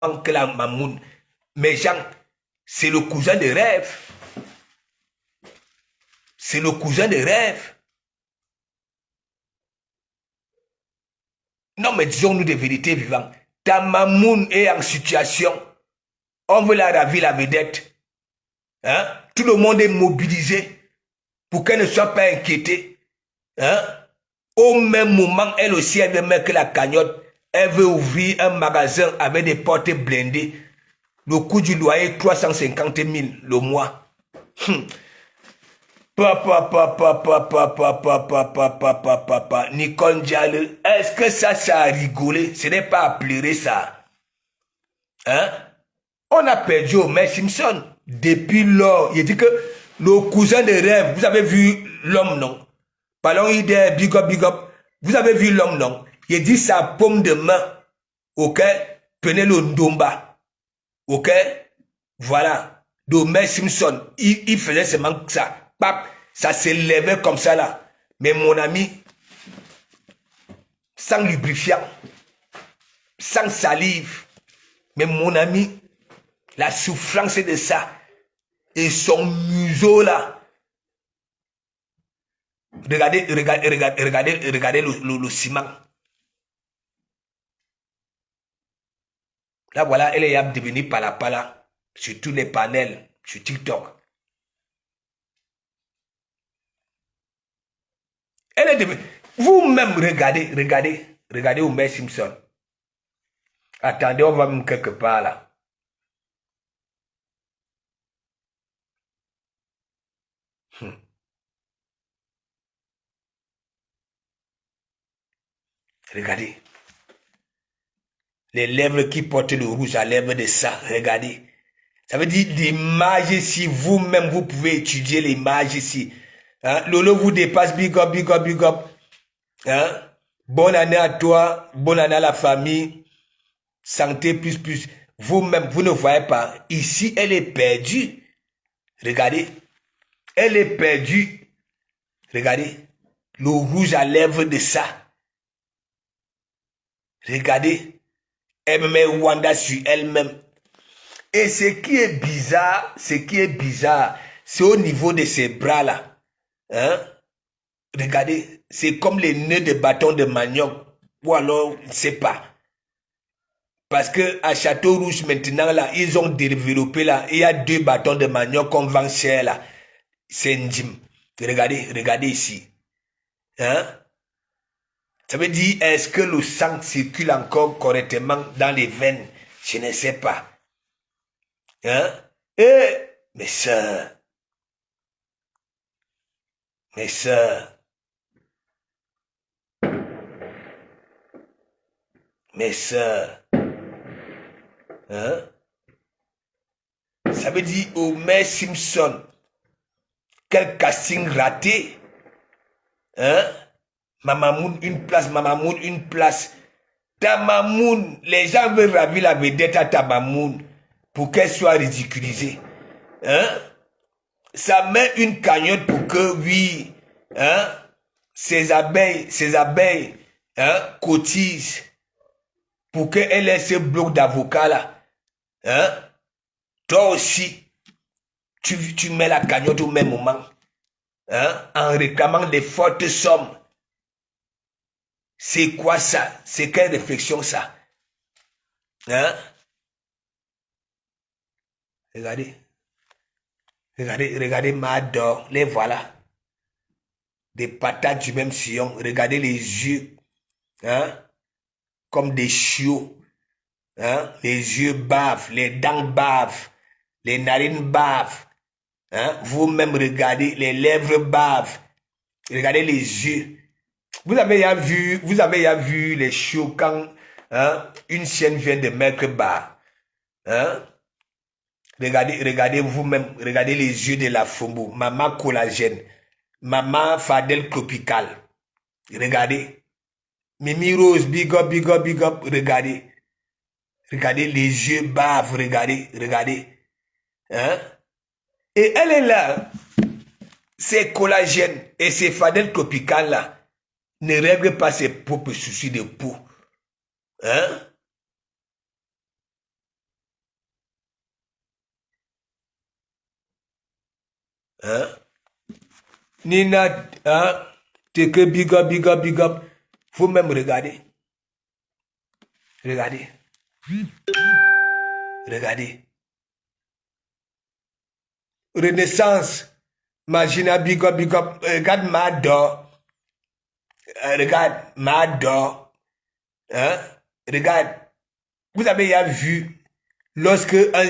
que la Mamoun. Mais Jean, c'est le cousin de rêve. C'est le cousin de rêve. Non, mais disons-nous des vérités vivantes. Ta Mamoun est en situation. On veut la ravir la vedette. Hein? Tout le monde est mobilisé pour qu'elle ne soit pas inquiétée. Hein? Au même moment, elle aussi, elle veut mettre la cagnotte. Elle veut ouvrir un magasin avec des portes blindées. Le coût du loyer, 350 000 le mois. Nicole Diallo, est-ce que ça a rigolé? Ce n'est pas à pleurer ça. Hein? On a perdu Homer Simpson. Depuis lors, il dit que le cousin de rêve, vous avez vu l'homme, non? Parlons idée, big up, big up. Vous avez vu l'homme, non? Il dit sa paume de main. Ok? Prenez le Ndomba. Ok? Voilà. Homer Simpson, il faisait seulement ça. Pap, ça s'élevait comme ça là. Mais mon ami, sans lubrifiant, sans salive, mais mon ami, la souffrance de ça, et son museau là. Regardez le ciment. Là voilà, elle est devenue pala sur tous les panels, sur TikTok. Elle est devenue... Vous-même regardez Homer Simpson. Attendez, on va même quelque part là. Regardez. Les lèvres qui portent le rouge à lèvres de ça. Regardez. Ça veut dire l'image ici. Vous-même, vous pouvez étudier l'image ici. Hein? Lolo vous dépasse. Big up, big up, big up. Hein? Bonne année à toi. Bonne année à la famille. Santé plus plus. Vous-même, vous ne voyez pas. Ici, elle est perdue. Regardez. Elle est perdue. Regardez. Le rouge à lèvres de ça. Regardez. Elle met Wanda sur elle-même. Et ce qui est bizarre, c'est au niveau de ses bras là. Hein? Regardez, c'est comme les nœuds de bâton de manioc. Ou alors, je ne sais pas. Parce que à Château Rouge maintenant là, ils ont développé là, il y a 2 bâtons de manioc qu'on vend cher là. C'est une gym. Regardez ici. Hein? Ça veut dire, est-ce que le sang circule encore correctement dans les veines? Je ne sais pas. Hein? Et mes soeurs, hein? Ça veut dire Homer Simpson, quel casting raté, hein? Mamamoun une place. Ta Mamoun, les gens veulent ravir la vedette à ta Mamoun pour qu'elle soit ridiculisée. Hein? Ça met une cagnotte pour que, oui, hein, ces abeilles, hein, cotisent pour qu'elle ait ce bloc d'avocats là. Hein? Toi aussi, tu mets la cagnotte au même moment, hein, en réclamant des fortes sommes. C'est quoi ça? C'est quelle réflexion ça? Hein? Regardez Mador, les voilà. Des patates du même sillon. Regardez les yeux, hein? Comme des chiots. Hein? Les yeux bavent, les dents bavent, les narines bavent. Hein? Vous-même regardez, les lèvres bavent. Regardez les yeux. Vous avez déjà vu les chiots quand, hein, une chienne vient de mettre bas. Hein? Regardez vous-même, regardez les yeux de la Fombo, maman collagène, maman Fadel tropical. Regardez. Mimi Rose, big up, big up, big up. Regardez. Regardez les yeux baves, regardez. Hein? Et elle est là. Ces collagènes et ces Fadel tropical là ne règlent pas ses propres soucis de peau. Hein? Hein? Nina, hein? T'es que big up, big up, big up. Faut même regarder. Regardez. Regardez. Renaissance. Magina, big up, big up. Regarde Mado. Regarde Mado. Hein? Regarde. Vous avez déjà vu, lorsque un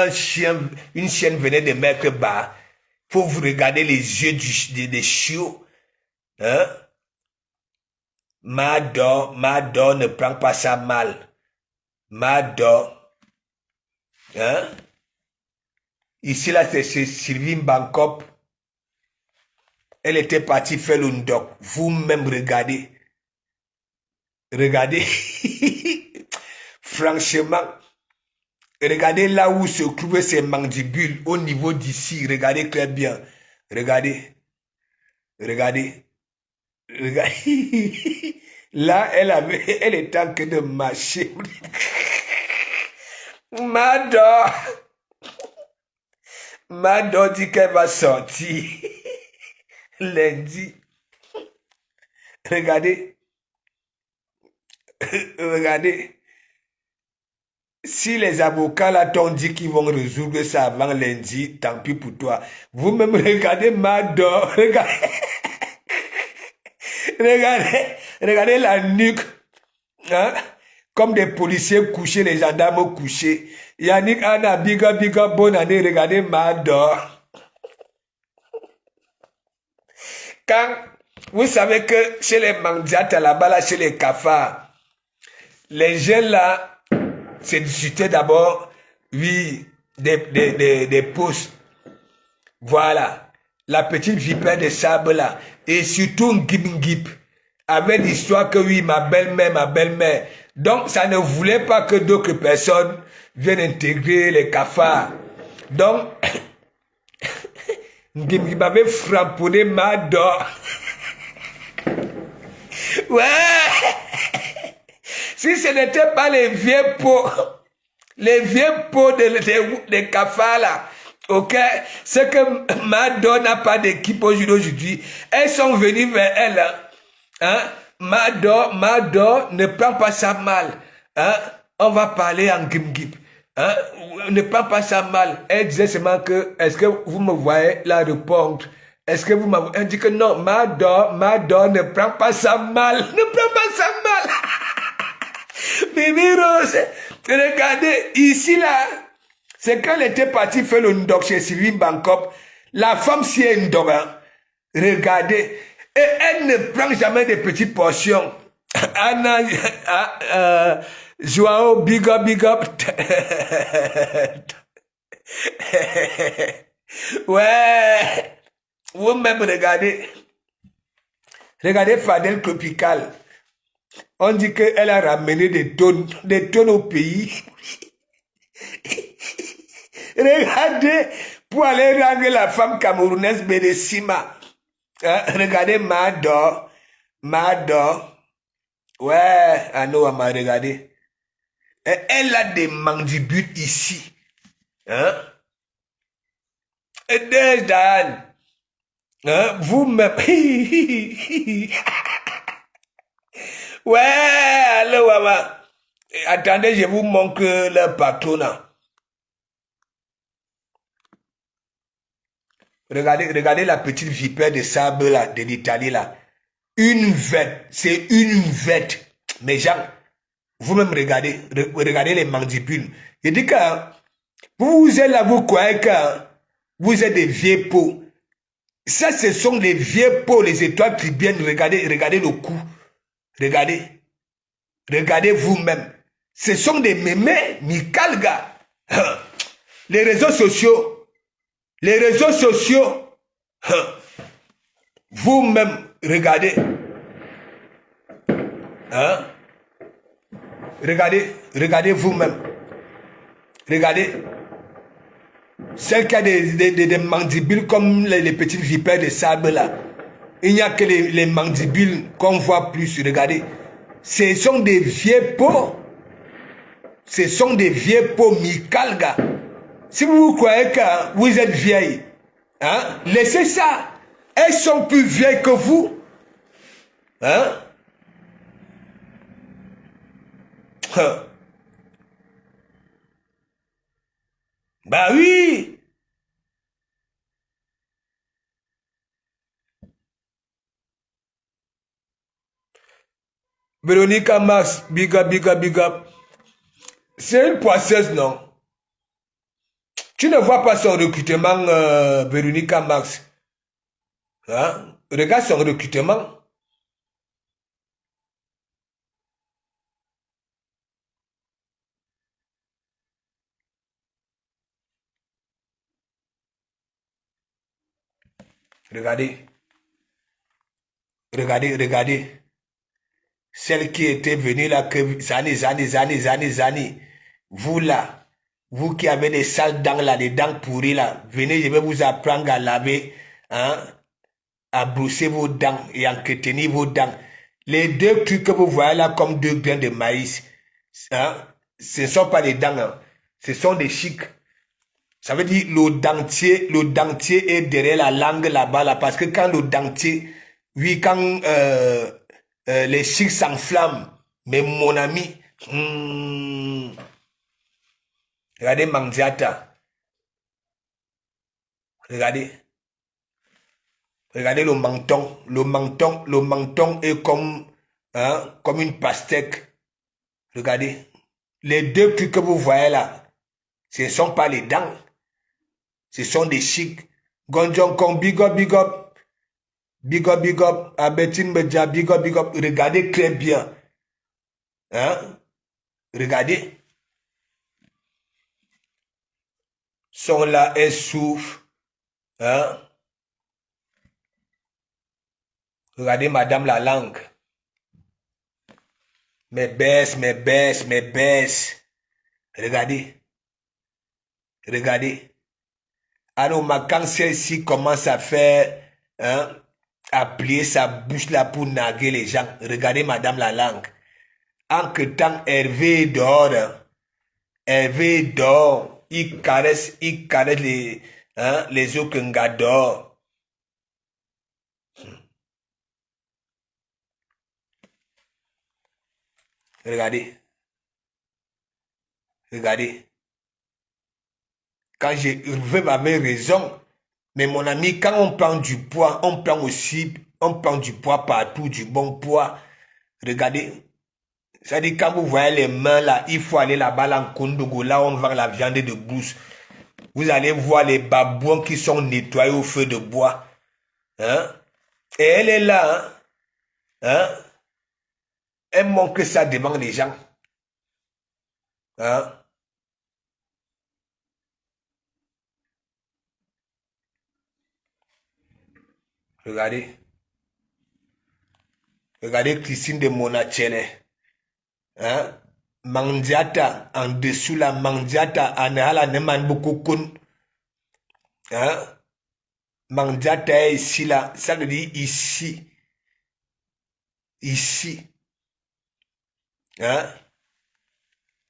chien, une chienne venait de mettre bas, faut vous regarder les yeux des chiots. Hein? Mado ne prend pas ça mal. Mado. Hein? Ici, là, c'est Sylvie Bankop. Elle était partie faire l'undok. Vous-même, regardez. Regardez. Franchement, regardez là où se trouvent ces mandibules au niveau d'ici. Regardez très bien. Regardez. Regardez. Regardez. Là, elle est en train de marcher. Mado dit qu'elle va sortir lundi. Regardez. Regardez. Si les avocats là t'ont dit qu'ils vont résoudre ça avant lundi, tant pis pour toi. Vous-même regardez Mado. Regardez. Regardez la nuque. Hein? Comme des policiers couchés, les gendarmes couchés. Yannick Anna, big up, bonne année. Regardez Mado. Quand vous savez que chez les mandiates là-bas, là, chez les cafards, les jeunes là, c'est discuté d'abord, oui, des pouces. Voilà. La petite vipère de sable là. Et surtout un gip avec l'histoire que oui, ma belle-mère. Donc, ça ne voulait pas que d'autres personnes viennent intégrer les cafards. Donc, Ngip avait framponné Mado. Ouais. Si ce n'était pas les vieux pots des cafards là, ok, c'est que Mado n'a pas d'équipe aujourd'hui. Elles sont venues vers elle. Hein? Mado, ne prends pas ça mal. Hein? On va parler en gip. Hein? Ne prends pas ça mal. Elle disait seulement que, est-ce que vous me voyez la répondre? Est-ce que vous m'avez... Elle dit que non, Mado, ne prends pas ça mal. Ne prends pas ça mal. Bibi Rose, regardez, ici là, c'est quand elle était partie faire le ndok chez Sylvie Bankop, la femme s'y est ndok, hein. Regardez, et elle ne prend jamais des petites portions. Anna, Joao, big up. Ouais, vous-même regardez Fadel Tropical. On dit qu'elle a ramené des tonnes au pays. Regardez, pour aller rendre la femme camerounaise Bédessima. Hein? Regardez Mado. Ouais, Ano m'a regardé. Elle a des mandibules ici. Hein? Et Dan, hein? Vous-même. Ouais, allô, maman. Attendez, je vous montre le patronat. Regardez la petite vipère de sable là, de l'Italie là. Une vête, c'est une vête. Mais gens, vous-même regardez les mandibules. Je dis que vous êtes là, vous croyez que vous êtes des vieux pots. Ça, ce sont des vieux pots, les étoiles tribiennes. Regardez le cou. Regardez vous-même. Ce sont des mémés, Mikalga. Les réseaux sociaux. Vous-même, regardez. Hein? Regardez vous-même. Regardez. Celle qui a des mandibules comme les petites vipères de sable là. Il n'y a que les mandibules qu'on voit plus. Regardez. Ce sont des vieux pots. Ce sont des vieux pots Mikalga. Si vous croyez que vous êtes vieille, Hein? Laissez ça. Elles sont plus vieilles que vous. Hein? Bah oui. Véronique Max, big up, big up, big up. C'est une poisseuse, non? Tu ne vois pas son recrutement, Véronique Max. Hein? Regarde son recrutement. Regardez. Regardez, regardez. Celle qui était venue là, que Zani. Vous là, vous qui avez des sales dents là, des dents pourries là, venez, je vais vous apprendre à laver, hein, à brosser vos dents et à entretenir vos dents. Les deux trucs que vous voyez là comme deux grains de maïs, hein, ce ne sont pas des dents, hein, ce sont des chics. Ça veut dire le dentier est derrière la langue là-bas, là, parce que quand le dentier, oui, quand les chics s'enflamment, mais mon ami, regardez Mangiata, regardez, regardez le menton est comme, hein, comme une pastèque. Regardez, les deux trucs que vous voyez là, ce ne sont pas les dents, ce sont des chics. Gonjon Kong, big up, big up. Big up, big up. Abetine Medja, big up, big up. Regardez très bien. Hein? Regardez. Sont là, elles souffrent. Hein? Regardez madame la langue. Mais baisse, mais baisse, mais baisse. Regardez. Regardez. Alors, quand celle-ci commence à faire, hein, à plier sa bouche là pour naguer les gens. Regardez madame la langue. En que temps Hervé dort, hein, Hervé dort, il caresse les, hein, les os que nga dort. Regardez. Regardez. Quand Hervé m'avait raison, mais mon ami, quand on prend du poids, on prend du poids partout, du bon poids. Regardez. Ça dit, quand vous voyez les mains là, il faut aller là-bas en Kondogo, là où on vend la viande de brousse. Vous allez voir les babouins qui sont nettoyés au feu de bois. Hein? Et elle est là. Hein? Hein? Elle montre que ça demande les gens. Hein? Regardez. Regardez Christine de Monachele. Hein? Mandiata, en dessous la Mandiata, en ala neman beaucoup kun. Hein? Mandiata est ici là. Ça veut dire ici. Ici. Hein?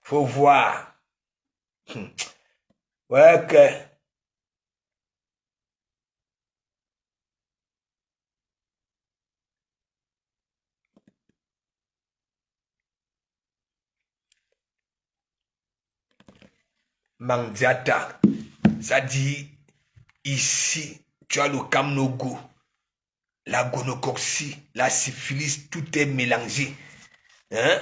Faut voir. Ouais, que. Mandiata. Ça dit ici, tu as le Kamnogo, la gonocoxie, la syphilis, tout est mélangé. Hein?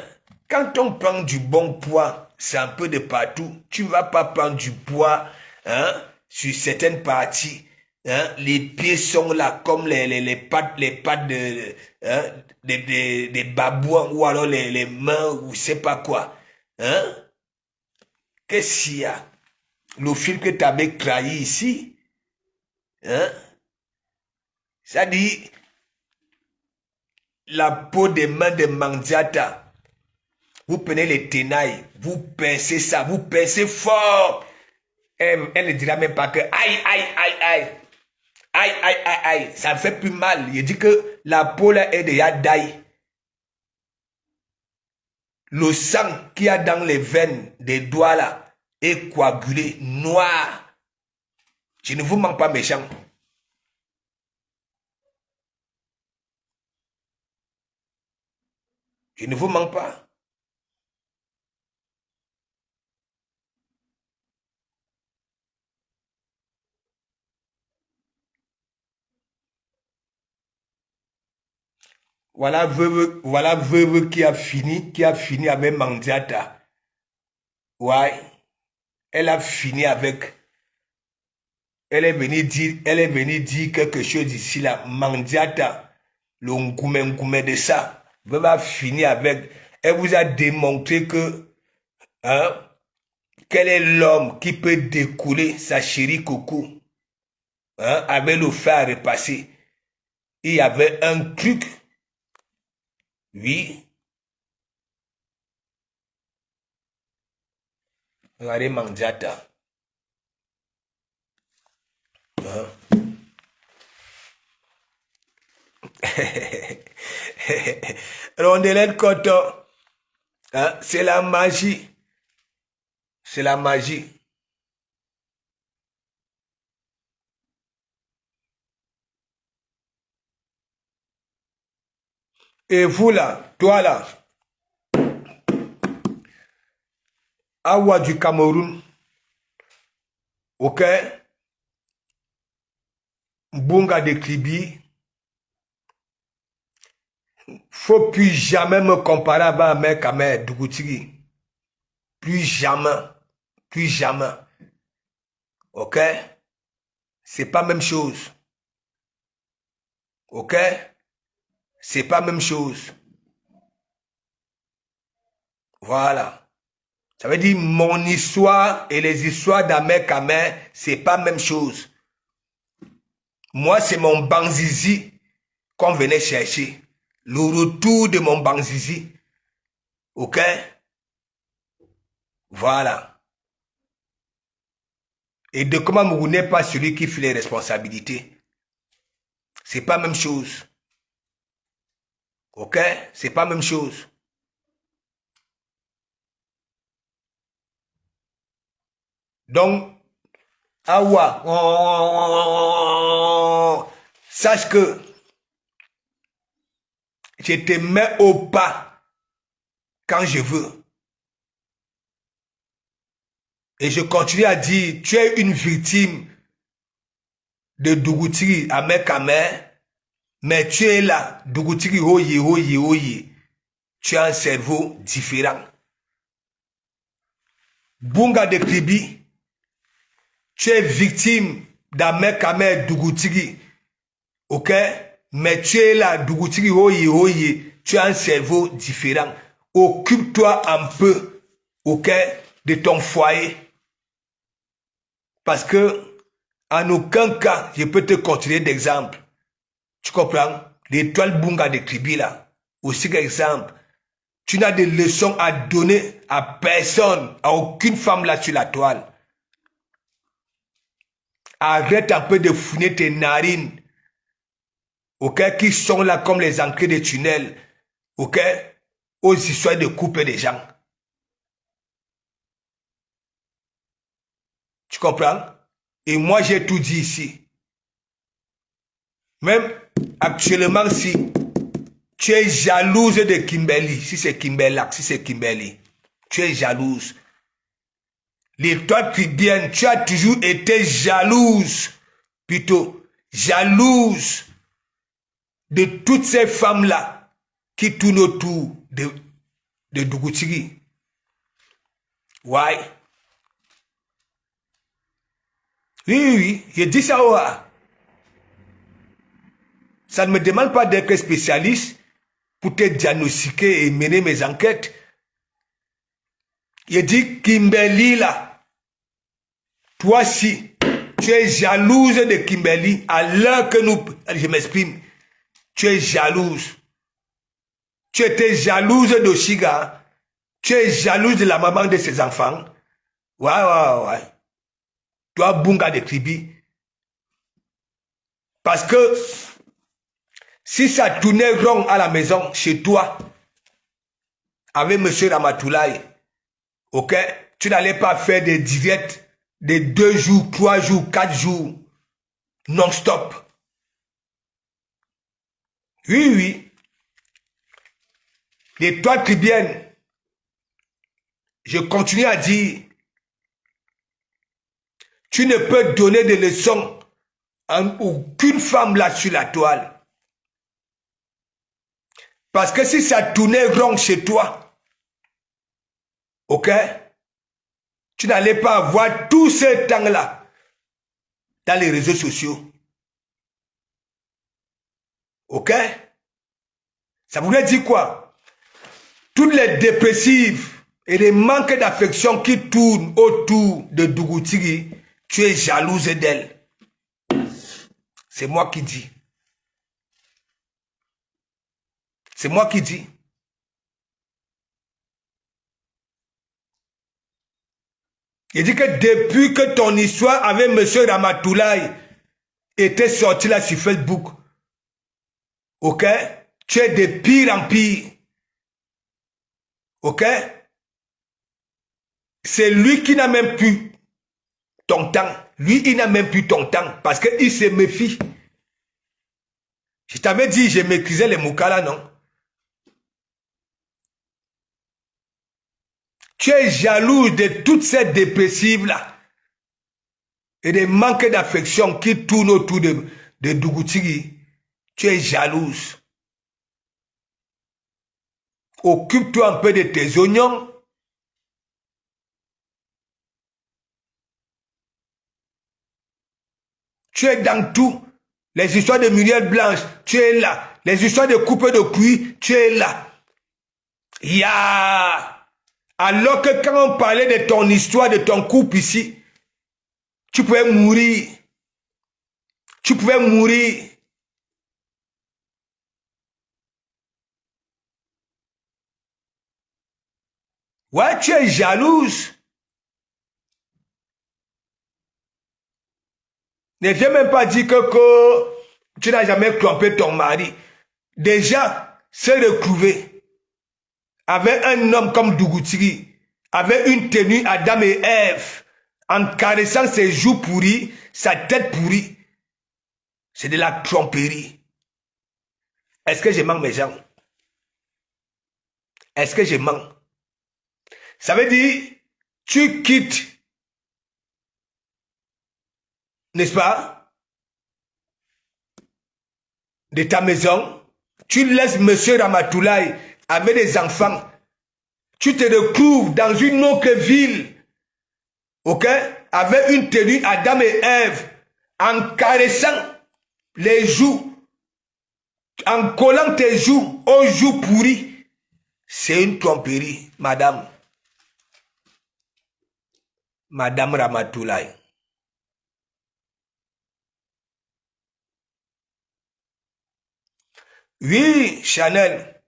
Quand on prend du bon poids, c'est un peu de partout. Tu ne vas pas prendre du poids, hein, sur certaines parties. Hein? Les pieds sont là comme les pattes de, hein, des babouins ou alors les mains ou je sais pas quoi. Hein? Qu'est-ce qu'il y a? Le fil que tu avais trahi ici, hein? Ça dit, la peau des mains de Mandiata, vous prenez les tenailles, vous pincez ça, vous pincez fort. Elle ne dira même pas que aïe, aïe, aïe, aïe. Aïe, aïe, aïe, aïe. Ça me fait plus mal. Il dit que la peau là est déjà d'ail. Le sang qu'il y a dans les veines des doigts là est coagulé, noir. Je ne vous mens pas méchant. Je ne vous mens pas. Voilà veuve qui a fini avec Mandiata. Ouais. Elle a fini avec. Elle est venue dire quelque chose ici là. Mandiata. Le ngoumé de ça. Veuve a fini avec. Elle vous a démontré que. Hein, quel est l'homme qui peut découler sa chérie Coco. Hein, avec le fer à repasser. Il y avait un truc. Oui. Regardez Mandiata. Hein? Rondelette Coton. Hein? C'est la magie. C'est la magie. Et vous là, toi là, Awa du Cameroun, ok, Bunga de Kribi, faut plus jamais me comparer à ma mère Kamé Dougoutiri. Plus jamais. Plus jamais. Ok? C'est pas même chose. Ok? C'est pas même chose. Voilà. Ça veut dire mon histoire et les histoires d'Ahmed Kamé, c'est pas même chose. Moi, c'est mon Banzizi qu'on venait chercher. Le retour de mon Banzizi. Ok? Voilà. Et de comment vous n'êtes pas celui qui fait les responsabilités. C'est pas même chose. Ok? C'est pas même chose. Donc, Awa, sache que je te mets au pas quand je veux. Et je continue à dire, tu es une victime de Dougoutiri à Mekame, mais tu es là, Dougoutiri, oye, oye, oye. Tu as un cerveau différent. Bunga de Kribi, tu es victime d'Amekame Dougoutiri, ok? Mais tu es là, Dougoutiri, oye, oye. Tu as un cerveau différent. Occupe-toi un peu, ok, de ton foyer. Parce que, en aucun cas, je peux te continuer d'exemple. Tu comprends? L'étoile Bunga de Kribi là, aussi qu'exemple. Tu n'as de leçons à donner à personne, à aucune femme là sur la toile. Arrête un peu de fouiner tes narines, ok, qui sont là comme les entrées de tunnels, ok, aux histoires de couper des gens. Tu comprends? Et moi, j'ai tout dit ici. Même actuellement, si tu es jalouse de Kimberly, si c'est Kimberlac, si c'est Kimberly, tu es jalouse. L'étoile cribienne, tu as toujours été jalouse, plutôt jalouse de toutes ces femmes-là qui tournent autour de Dougoutiri. Ouais. Oui, je dis ça. Ça ne me demande pas d'être spécialiste pour te diagnostiquer et mener mes enquêtes. Je dis Kimberly là, toi si tu es jalouse de Kimberly, à l'heure que je m'exprime, tu es jalouse. Tu étais jalouse d'Oshiga, tu es jalouse de la maman de ses enfants. Ouais. Toi, Bunga de Kribi. Parce que si ça tournait rond à la maison, chez toi, avec M. Ramatoulaye, ok, tu n'allais pas faire des directs de 2 jours, 3 jours, 4 jours, non-stop. Oui. L'étoile tribienne, je continue à dire, tu ne peux donner de leçons à aucune femme là sur la toile. Parce que si ça tournait rond chez toi, ok, tu n'allais pas avoir tout ce temps-là dans les réseaux sociaux. Ok? Ça voulait dire quoi? Toutes les dépressives et les manques d'affection qui tournent autour de Dougoutiri, tu es jalouse d'elle. C'est moi qui dis. C'est moi qui dis. Il dit que depuis que ton histoire avec M. Ramatoulaye était sortie là sur Facebook, ok, tu es de pire en pire. Ok? C'est lui qui n'a même plus ton temps. Lui, il n'a même plus ton temps parce qu'il se méfie. Je t'avais dit, je maîtrisais les Moukala, non? Tu es jalouse de toutes ces dépressives-là et des manques d'affection qui tournent autour de Dougoutiri. Tu es jalouse. Occupe-toi un peu de tes oignons. Tu es dans tout. Les histoires de Muriel Blanche, tu es là. Les histoires de coupe de cuir, tu es là. Alors que quand on parlait de ton histoire, de ton couple ici, tu pouvais mourir. Tu pouvais mourir. Ouais, tu es jalouse. Ne viens même pas dire que tu n'as jamais trompé ton mari. Déjà, se retrouver avec un homme comme Dougoutiri, avec une tenue Adam et Ève, en caressant ses joues pourries, sa tête pourrie, c'est de la tromperie. Est-ce que je mens, mes gens? Est-ce que je mens? Ça veut dire, tu quittes, n'est-ce pas, de ta maison, tu laisses M. Ramatoulaye avec des enfants, tu te retrouves dans une autre ville, ok, avec une tenue Adam et Ève, en caressant les joues, en collant tes joues aux joues pourries. C'est une tromperie, madame. Madame Ramatoulaye. Oui, Chanel.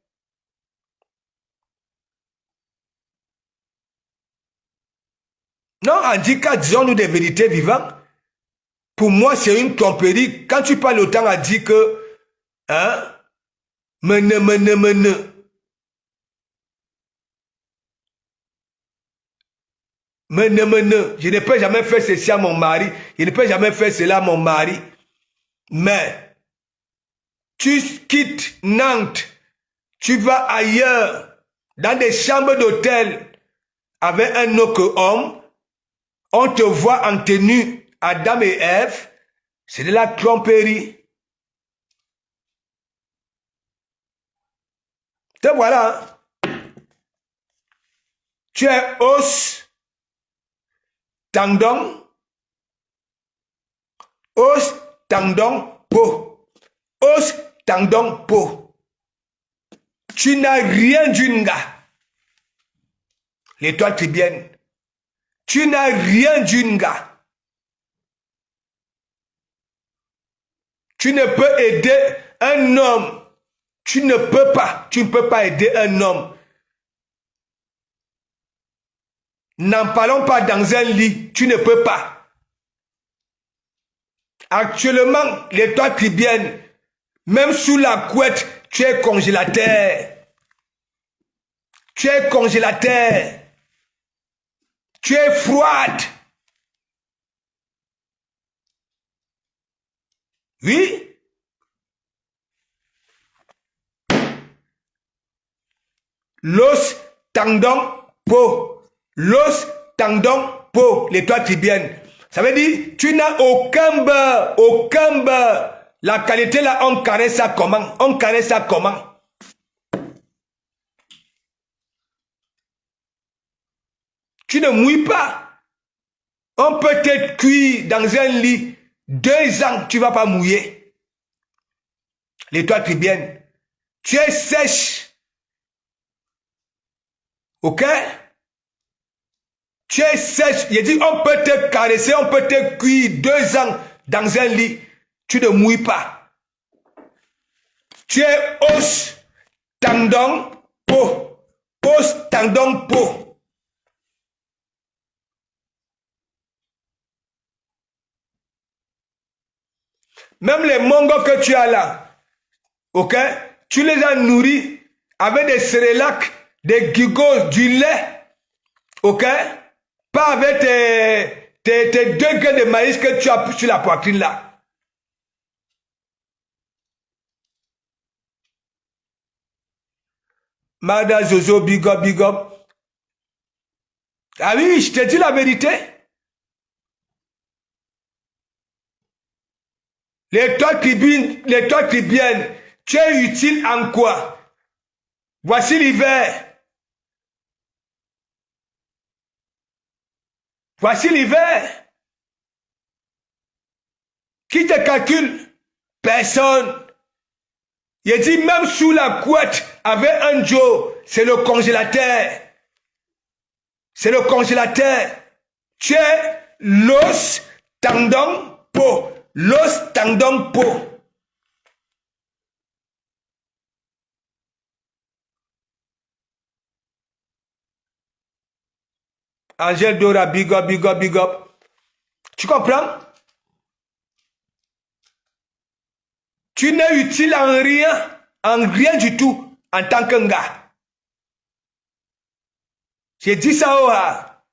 Non, Andika, disons-nous des vérités vivantes. Pour moi, c'est une tromperie. Quand tu parles autant à dire que, hein, mene. Je ne peux jamais faire ceci à mon mari. Je ne peux jamais faire cela à mon mari. Mais, tu quittes Nantes, tu vas ailleurs, dans des chambres d'hôtel, avec un autre homme, on te voit en tenue Adam et Ève, c'est de la tromperie. Te voilà. Tu es os, tendon, os, tendon, peau. Os, tendon, peau. Tu n'as rien d'une gars. L'étoile tribienne. Tu n'as rien d'une gars. Tu ne peux aider un homme. Tu ne peux pas. Tu ne peux pas aider un homme. N'en parlons pas dans un lit. Tu ne peux pas. Actuellement, l'étoile tribienne, même sous la couette, tu es congélateur. Tu es congélateur. Tu es froide. Oui. l'os, tendon, peau. L'os, tendon, peau, les trois tibiennes. Ça veut dire, tu n'as aucun beurre, aucun beurre. La qualité là, on caresse ça comment? On caresse ça comment? Tu ne mouilles pas. On peut te cuire dans un lit 2 ans, tu ne vas pas mouiller. Les trois tibiennes. Tu es sèche. Ok? Tu es sèche. Il dit, on peut te caresser, on peut te cuire 2 ans dans un lit. Tu ne mouilles pas. Tu es os, tendon, peau. Os, tendon, peau. Même les mongos que tu as là, ok? Tu les as nourris avec des cérélacs, des gigos, du lait, ok? Pas avec tes 2 grains de maïs que tu as sur la poitrine là. Mada Zozo, big up, big up. Ah oui, je te dis la vérité. Les trois tribunes, tu es utile en quoi? Voici l'hiver. Voici l'hiver. Qui te calcule? Personne. Il dit même sous la couette, avec un Joe, c'est le congélateur. C'est le congélateur. Tu es l'os, tendon, peau. L'os, tendon, peau. Angèle Dora, big up, big up, big up. Tu comprends? Tu n'es utile en rien du tout, en tant qu'un gars. J'ai dit ça au ha.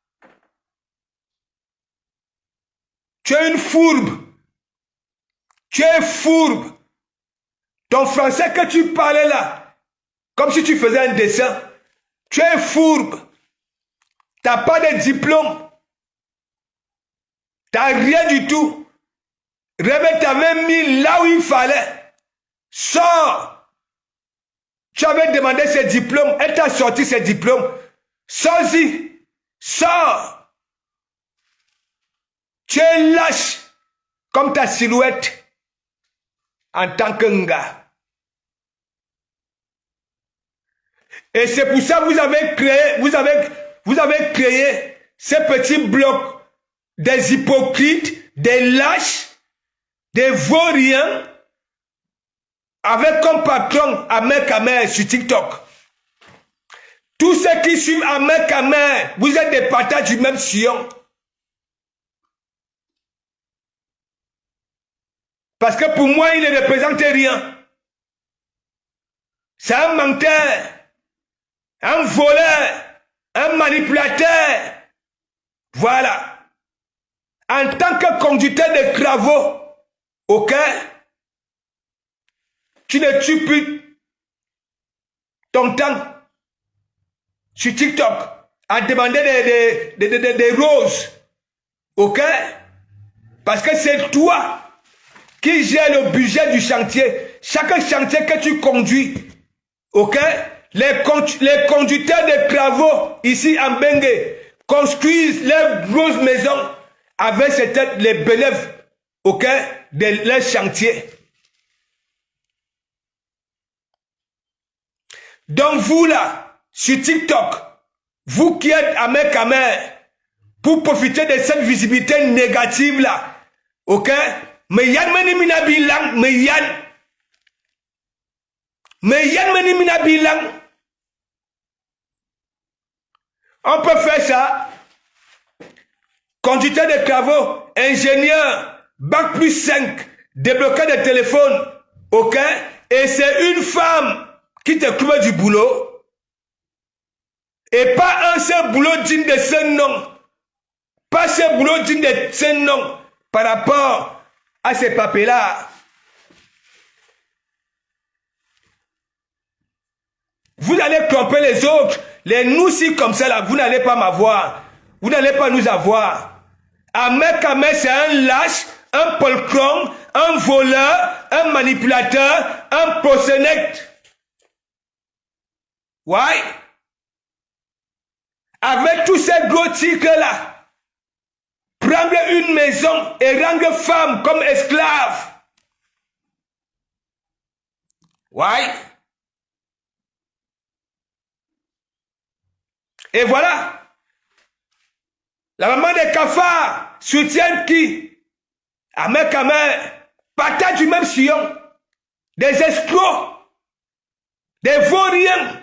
Tu es une fourbe. Tu es fourbe. Ton français que tu parlais là, comme si tu faisais un dessin, tu es fourbe. Tu n'as pas de diplôme. Tu n'as rien du tout. Rebelle t'avait mis là où il fallait. Sors. Tu avais demandé ses diplômes. Elle t'a sorti ses diplômes. Sors-y. Sors. Tu es lâche comme ta silhouette en tant qu'un gars. Et c'est pour ça que vous avez créé ces petits blocs des hypocrites, des lâches, des vauriens, avec comme patron Ahmed Kamer sur TikTok. Tous ceux qui suivent Ahmed Kamer, vous êtes des patates du même sillon. Parce que pour moi, il ne représente rien. C'est un menteur, un voleur, un manipulateur. Voilà. En tant que conducteur de travaux, ok, tu ne tues plus ton temps sur TikTok à demander des roses, ok, parce que c'est toi qui gère le budget du chantier. Chaque chantier que tu conduis, ok, les conducteurs de travaux ici en Bengue construisent leurs grosses maisons avec les bénéfices, ok, de leurs chantiers. Donc vous là, sur TikTok, vous qui êtes à mes caméras, pour profiter de cette visibilité négative là, ok, mais yann meni mina bilang, mais yann meni mina bilang. On peut faire ça. Conducteur de travaux, ingénieur, bac plus 5, débloqueur de téléphone, ok, et c'est une femme qui te trouve du boulot, et pas un seul boulot digne de ce nom. Pas ce boulot digne de ce nom par rapport à ces papiers-là. Vous allez tromper les autres. Les nous-ci comme ça, là, vous n'allez pas m'avoir. Vous n'allez pas nous avoir. Ahmed Kamel, c'est un lâche, un poltron, un voleur, un manipulateur, un prosénète. Ouais. Avec tous ces gros titres-là, prendre une maison et rendre femme comme esclave. Ouais. Et voilà. La maman des cafards soutient qui? Ahmed Kamel, partage du même sillon. Des escrocs. Des vauriens.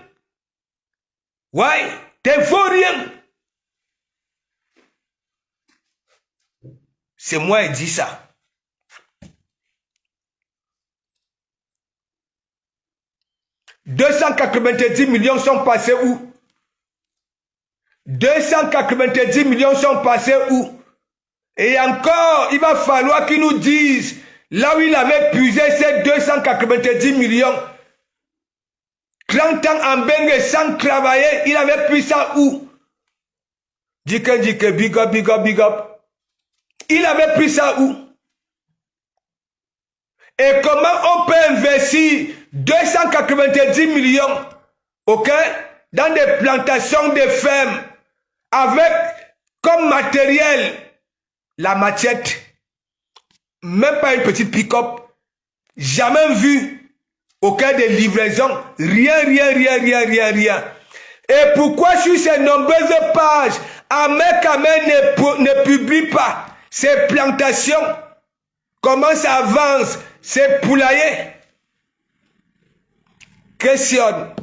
Ouais, des vauriens. C'est moi qui dis ça. « 290 millions sont passés où? 290 millions sont passés où? Et encore, il va falloir qu'ils nous disent là où il avait puisé ces 290 millions. 30 ans en Bengue sans travailler, il avait pris ça où? Dike, big up, big up, big up. Il avait pris ça où? Et comment on peut investir 290 millions, ok, dans des plantations de fermes avec comme matériel la machette, même pas une petite pick-up, jamais vu, aucun des livraisons, rien. Et pourquoi sur ces nombreuses pages, Ahmed Kamel ne publie pas ces plantations, comment ça avance, ces poulaillers? Question.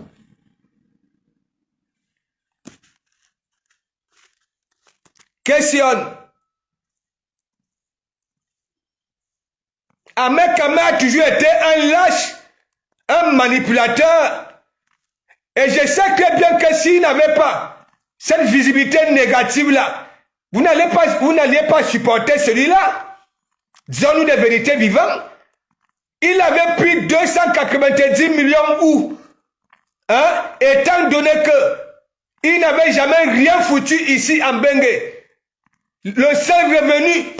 Ahmed Kamel a toujours été un lâche, un manipulateur. Et je sais très bien que s'il n'avait pas cette visibilité négative-là, vous n'alliez pas supporter celui-là. Disons-nous des vérités vivantes. Il avait pris 290 millions où? Hein? Étant donné que il n'avait jamais rien foutu ici en Bengue. Le seul revenu,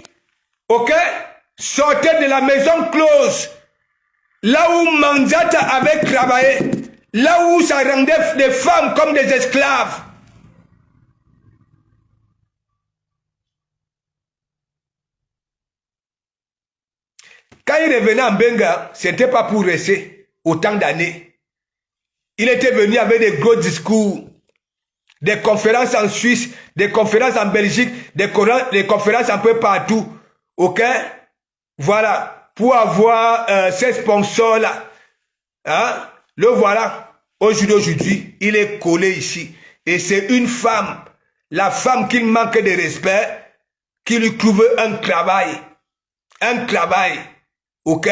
ok, sortait de la maison close. Là où Mandiata avait travaillé. Là où ça rendait des femmes comme des esclaves. Quand il revenait en Benga, ce n'était pas pour rester autant d'années. Il était venu avec des gros discours, des conférences en Suisse, des conférences en Belgique, des conférences un peu partout. Ok? Voilà. Pour avoir ces sponsors-là. Hein? Le voilà. Aujourd'hui, il est collé ici. Et c'est une femme, la femme qui manque de respect, qui lui trouve un travail. Un travail. Ok?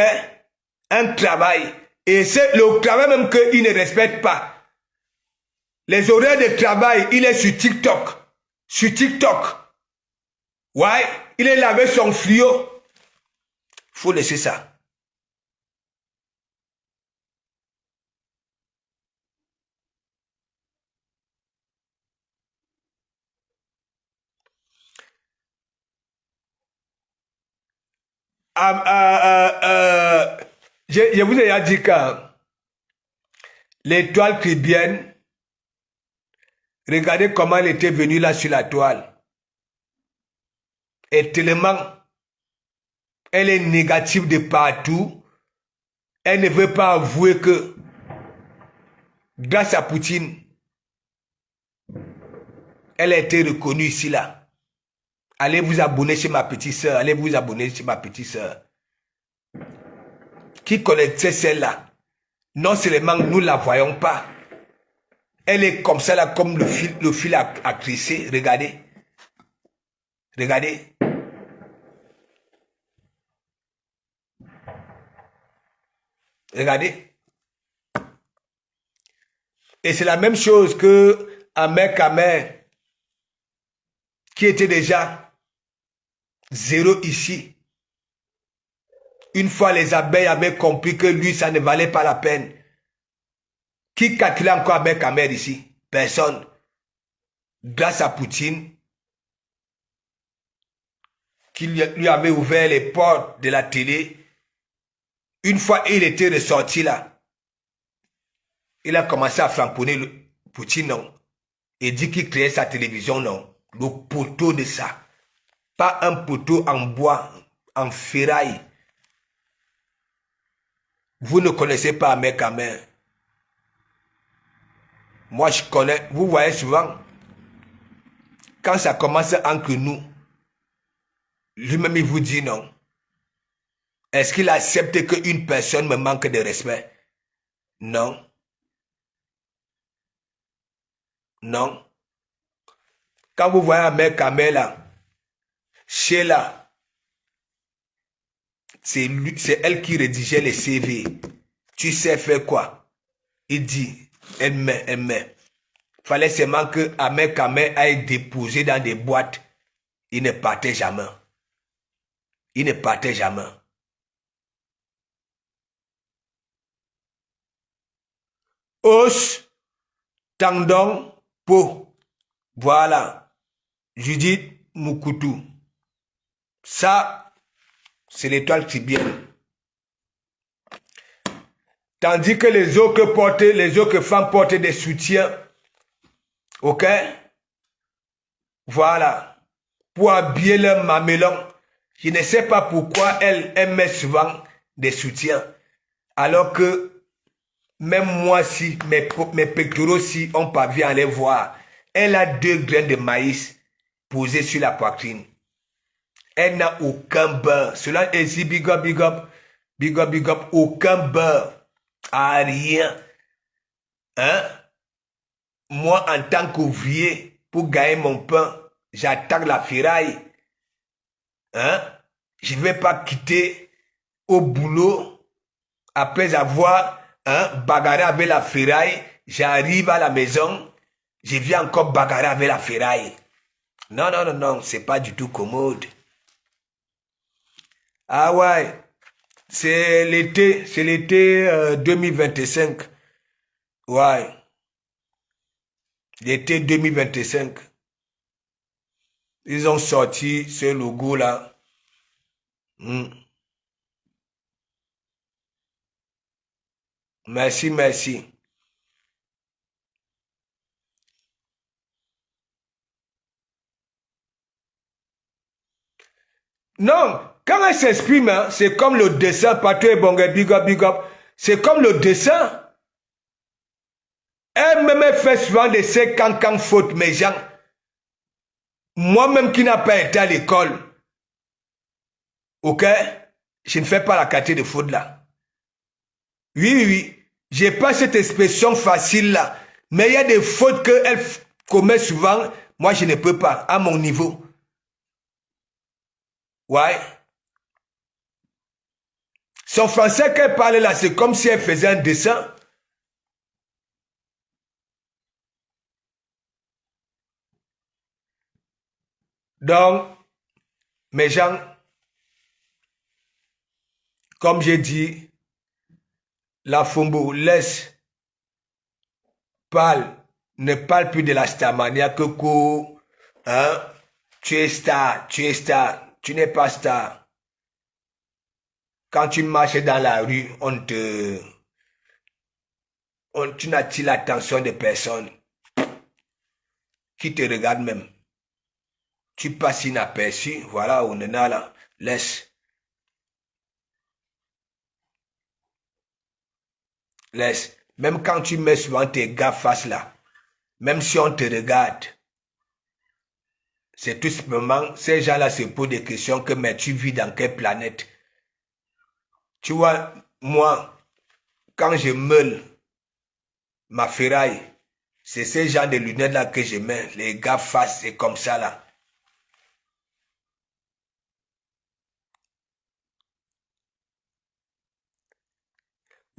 Un travail. Et c'est le travail même qu'il ne respecte pas. Les horaires de travail, il est sur TikTok. Sur TikTok. Ouais, il est là avec son fluo. Il faut laisser ça. Je vous ai déjà dit que l'étoile tribienne, regardez comment elle était venue là sur la toile. Et tellement, elle est négative de partout. Elle ne veut pas avouer que, grâce à Poutine, elle a été reconnue ici là. Allez vous abonner chez ma petite soeur. Allez vous abonner chez ma petite soeur. Qui connaissait celle-là? Non seulement nous ne la voyons pas. Elle est comme ça là, comme le fil a crissé. Regardez. Regardez. Regardez. Et c'est la même chose que Ahmed Kamel, qui était déjà zéro ici. Une fois les abeilles avaient compris que lui, ça ne valait pas la peine, Qui calculait encore avec Kamer ici? Personne. Grâce à Poutine, qui lui avait ouvert les portes de la télé. Une fois il était ressorti là, il a commencé à flamponner Poutine, non. Il dit qu'il créait sa télévision, non. Le poteau de ça. Pas un poteau en bois, en ferraille. Vous ne connaissez pas Ahmed Kamer. Moi, je connais. Vous voyez souvent, quand ça commence entre nous, lui-même, il vous dit non. Est-ce qu'il accepte qu'une personne me manque de respect? Non. Non. Quand vous voyez Ahmed Kamer là, Sheila, c'est elle qui rédigeait les CV. Tu sais faire quoi? Il dit, elle met. Fallait seulement que Ahmed Kamer aille déposer dans des boîtes. Il ne partait jamais. Il ne partait jamais. Os, tendon, peau. Voilà. Judith Moukoutou. Ça, c'est l'étoile tibienne. Tandis que les autres femmes portaient des soutiens. Ok? Voilà. Pour habiller leur mamelon. Je ne sais pas pourquoi elle met souvent des soutiens. Alors que même moi, si mes pectoraux, si on parvient à les voir, elle a 2 graines de maïs posées sur la poitrine. Elle n'a aucun beurre. Cela est ici, big up, big up, big up, big up, aucun beurre. À rien. Hein? Moi, en tant qu'ouvrier, pour gagner mon pain, j'attaque la ferraille. Hein? Je ne vais pas quitter au boulot après avoir bagarré avec la ferraille. J'arrive à la maison, je viens encore bagarrer avec la ferraille. Non, non, non, non, c'est pas du tout commode. Ah ouais, c'est l'été 2025. Ouais. L'été 2025. Ils ont sorti ce logo là. Merci, merci. Non, quand elle s'exprime, hein, c'est comme le dessin, Patrick Bonga, big up, big up. C'est comme le dessin. Elle me fait souvent de ces cancans fautes, mes gens. Moi-même qui n'a pas été à l'école, ok, je ne fais pas la qualité de faute là. Oui, oui, oui, j'ai pas cette expression facile là. Mais il y a des fautes qu'elle commet souvent, moi je ne peux pas, à mon niveau. Ouais. Son français qu'elle parlait là, c'est comme si elle faisait un dessin. Donc, mes gens, comme j'ai dit, la Fumbo laisse, ne parle plus de la starmania que hein, tu es star, tu n'es pas star. Quand tu marches dans la rue, tu n'attires l'attention de personne qui te regarde même. Tu passes inaperçu, voilà, on est là, laisse. Laisse. Même quand tu mets souvent tes gars face là, même si on te regarde, c'est tout simplement, ces gens-là se posent des questions que, mais tu vis dans quelle planète? Tu vois, moi, quand je meule ma ferraille, c'est ces gens de lunettes-là que je mets, les gars face, c'est comme ça là.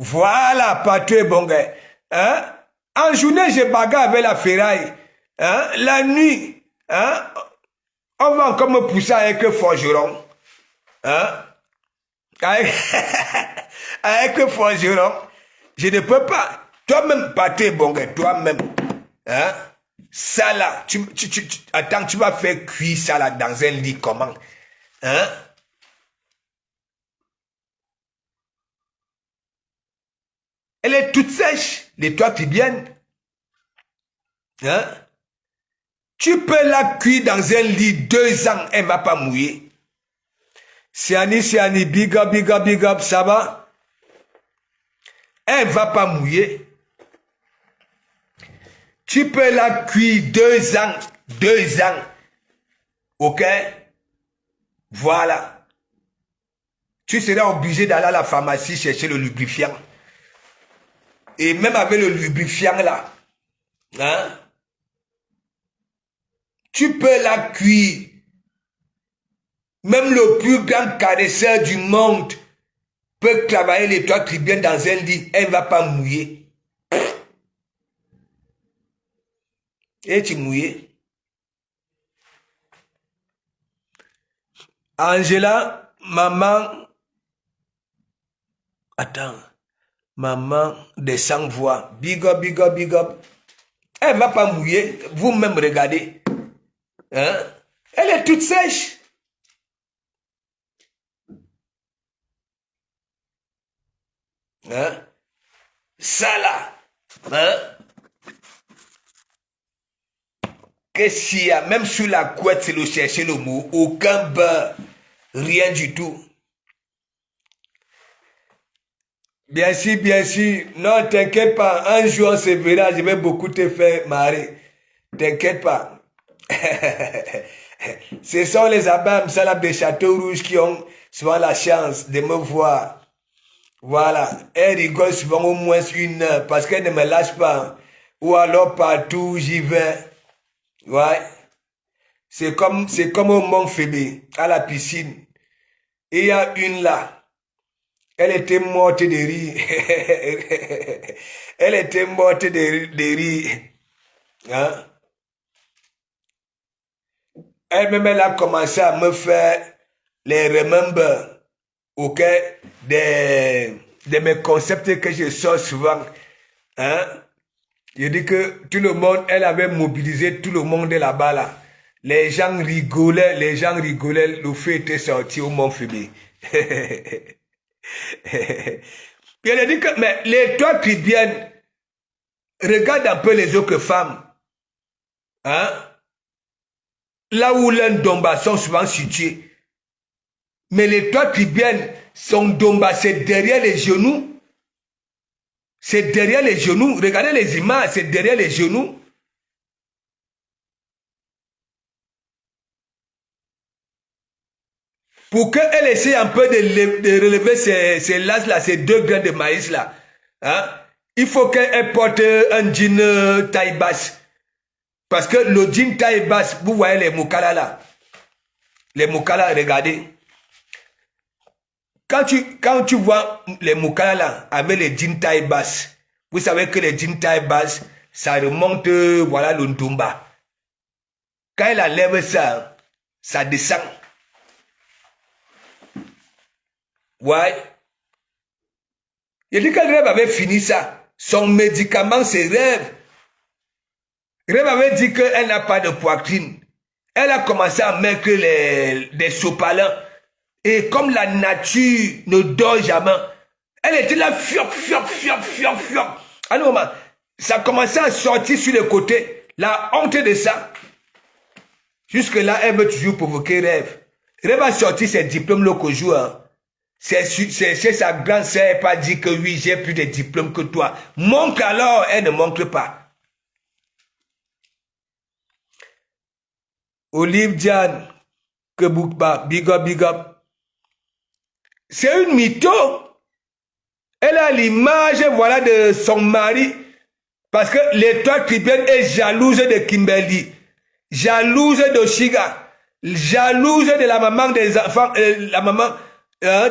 Voilà, Patrick Bonga. Hein? En journée, je bagarre avec la ferraille. Hein? La nuit, hein? On va encore me pousser avec un forgeron. Hein? Avec un forgeron. Je ne peux pas. Toi-même, Pathé Bongue, toi-même, hein? Ça là, attends, tu vas faire cuire ça là dans un lit comment? Hein? Elle est toute sèche, les toits tibiennes. Hein? Tu peux la cuire dans un lit 2 ans, elle ne va pas mouiller. Siani, big up, ça va? Elle ne va pas mouiller. Tu peux la cuire 2 ans, 2 ans. Ok? Voilà. Tu seras obligé d'aller à la pharmacie chercher le lubrifiant. Et même avec le lubrifiant là, hein? Tu peux la cuire. Même le plus grand caresseur du monde peut travailler les toits tribiennes dans un lit. Elle ne va pas mouiller. Et tu mouilles. Angela, maman. Attends. Maman des sans-voix. Big up. Elle ne va pas mouiller. Vous-même regardez. Hein? Elle est toute sèche. Hein? Ça là. Hein? Qu'est-ce qu'il y a? Même sur la couette, c'est le chercher le mot. Aucun beurre. Rien du tout. Bien sûr. Non, t'inquiète pas. Un jour, on se verra. Je vais beaucoup te faire marrer. T'inquiète pas. Ce sont les abeilles salabes de Château Rouge qui ont souvent la chance de me voir. Voilà. Elles rigolent souvent au moins 1 heure parce qu'elles ne me lâchent pas. Ou alors partout, j'y vais. Ouais. C'est comme au Mont Phébé, à la piscine. Et il y a une là. Elle était morte de rire. Elle était morte de rire. Hein? Elle-même, elle a commencé à me faire les remember, ok, de mes concepts que je sors souvent. Hein? Je dis que tout le monde, elle avait mobilisé tout le monde là-bas là. Les gens rigolaient, le feu était sorti au Mont Phébé. Je dis que, mais les toits tribiennes, regarde un peu les autres femmes. Hein? Là où leurs dombas sont souvent situés. Mais les toits tribiennes, son domba, c'est derrière les genoux. C'est derrière les genoux. Regardez les images, c'est derrière les genoux. Pour qu'elle essaie un peu de relever ces lasses là, ces 2 grains de maïs là, hein, il faut qu'elle porte un jean taille basse. Parce que le jean taille basse, vous voyez les moukala là. Les moukala, regardez. Quand tu vois les moukala là, avec les jeans taille basse, vous savez que les jeans taille basse, ça remonte, voilà, le ntumba. Quand elle enlève ça, ça descend. Ouais. Il dit que Rêve avait fini ça. Son médicament, c'est Rêve. Rêve avait dit qu'elle n'a pas de poitrine. Elle a commencé à mettre des sopalins. Et comme la nature ne dort jamais, elle était là, fiop. À un moment, ça commençait à sortir sur les côtés. La honte de ça. Jusque-là, elle veut toujours provoquer Rêve. Rêve a sorti ses diplômes l'autre jour. Hein. C'est chez sa grande sœur, elle n'a pas dit que oui, j'ai plus de diplômes que toi. Montre alors, elle ne montre pas. Olive Diane, que Boukba, big up. C'est une mytho. Elle a l'image, voilà, de son mari. Parce que l'étoile tribienne est jalouse de Kimberly. Jalouse de Shiga. Jalouse de la maman des enfants, la maman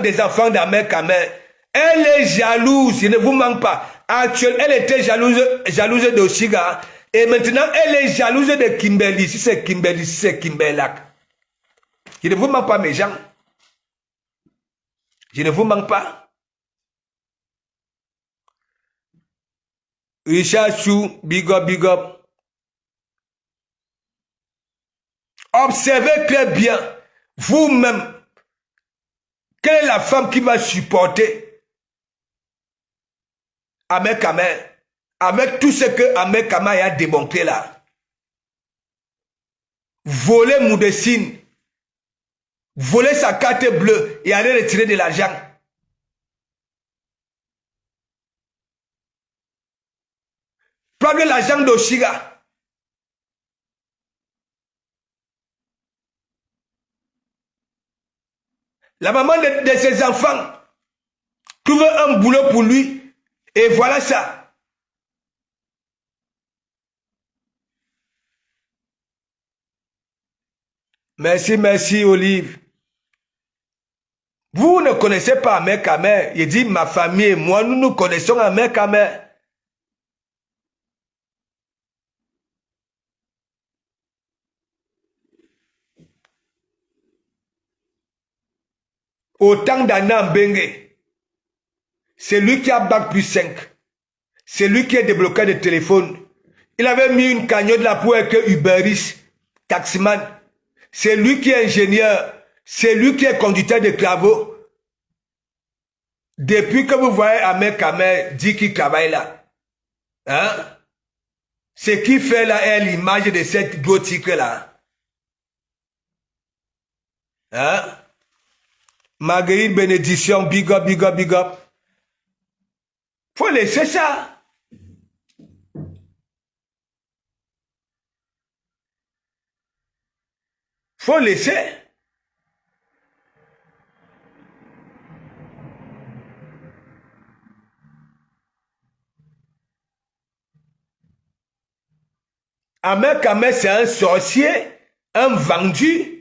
des enfants d'Amer Kamer. Elle est jalouse, je ne vous manque pas. Actuellement, elle était jalouse de Shiga. Et maintenant, elle est jalouse de Kimberly. Si c'est Kimberly, si c'est Kimberlac. Je ne vous manque pas, mes gens. Je ne vous manque pas. Richard Chou, big up, big up. Observez très bien, vous-même, quelle est la femme qui va supporter Ahmed Kamer avec tout ce que Ahmed Kamer a démontré là. Voler Moudessine, voler sa carte bleue et aller retirer de l'argent. Prendre l'argent d'Oshiga. La maman de ses enfants trouve un boulot pour lui et voilà ça. Merci, merci Olive. Vous ne connaissez pas Ahmed Kamer. Il dit ma famille et moi, nous connaissons Ahmed Kamer. Au temps d'Anna Mbengue, c'est lui qui a bac plus 5. C'est lui qui a débloqué le téléphone. Il avait mis une cagnotte là pour être Uberis, taximan. C'est lui qui est ingénieur. C'est lui qui est conducteur de travaux. Depuis que vous voyez Ahmed Kamer dit qu'il travaille là, hein? Ce qu'il fait là est l'image de cette gothique là. Hein? Marguerite Bénédiction, big up, big up, big up. Faut laisser ça. Faut laisser. Ahmed Kamer, c'est un sorcier, un vendu.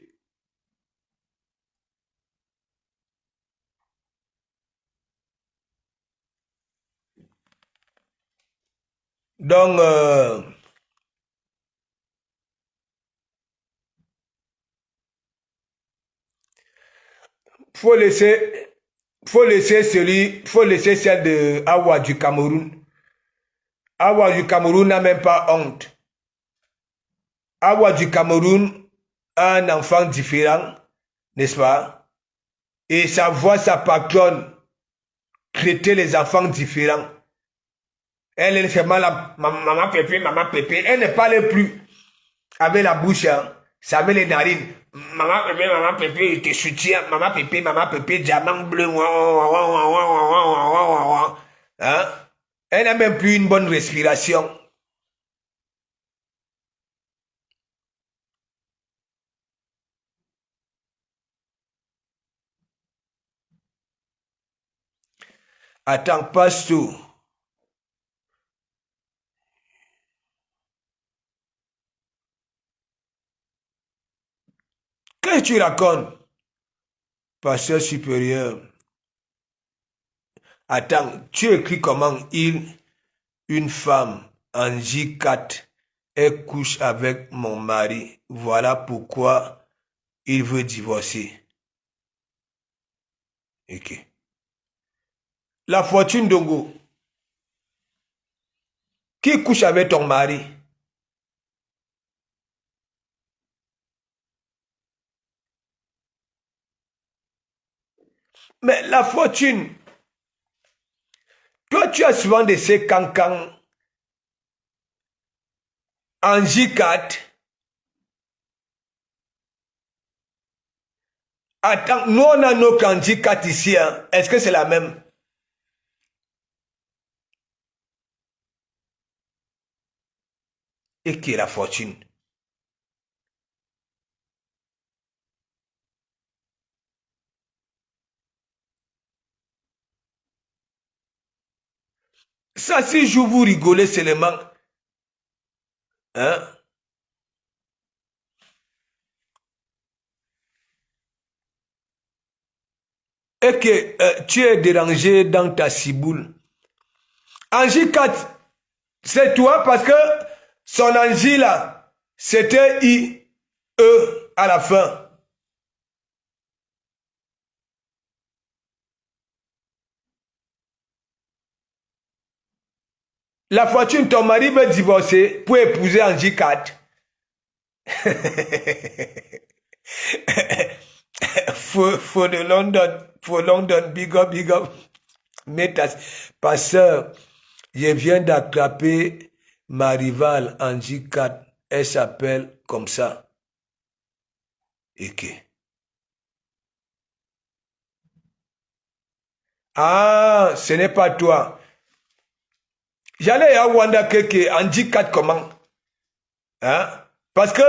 Donc, faut laisser celle de Awa du Cameroun. Awa du Cameroun n'a même pas honte. Awa du Cameroun a un enfant différent, n'est-ce pas? Et ça voit sa patronne traiter les enfants différents. Elle fait mal à maman pépé. Elle ne parle plus avec la bouche, hein. Ça avec les narines. Maman pépé, il te soutient. Maman pépé, diamant bleu. Hein? Elle n'a même plus une bonne respiration. Attends, passe tout. Qu'est-ce que tu racontes? Pasteur supérieur. Attends, tu écris comment une femme en J4 elle couche avec mon mari. Voilà pourquoi il veut divorcer. Ok. La fortune d'Ongo. Qui couche avec ton mari? Mais la fortune, toi tu as souvent de ces cancans en J4. Attends, nous on a nos camps J4 ici, hein. Est-ce que c'est la même? Et qui est la fortune? Ça, si je vous rigolez seulement, hein? Et que tu es dérangé dans ta ciboule. En J4, c'est toi parce que son Angie là, c'était I-E à la fin. La fortune, ton mari veut divorcer pour épouser Angie 4. For de London, for London, big up, big up. Pasteur, je viens d'attraper ma rivale Angie 4. Elle s'appelle comme ça. Ok. Ah, ce n'est pas toi. J'allais à Wanda Keke, Angie 4 comment? Hein? Parce que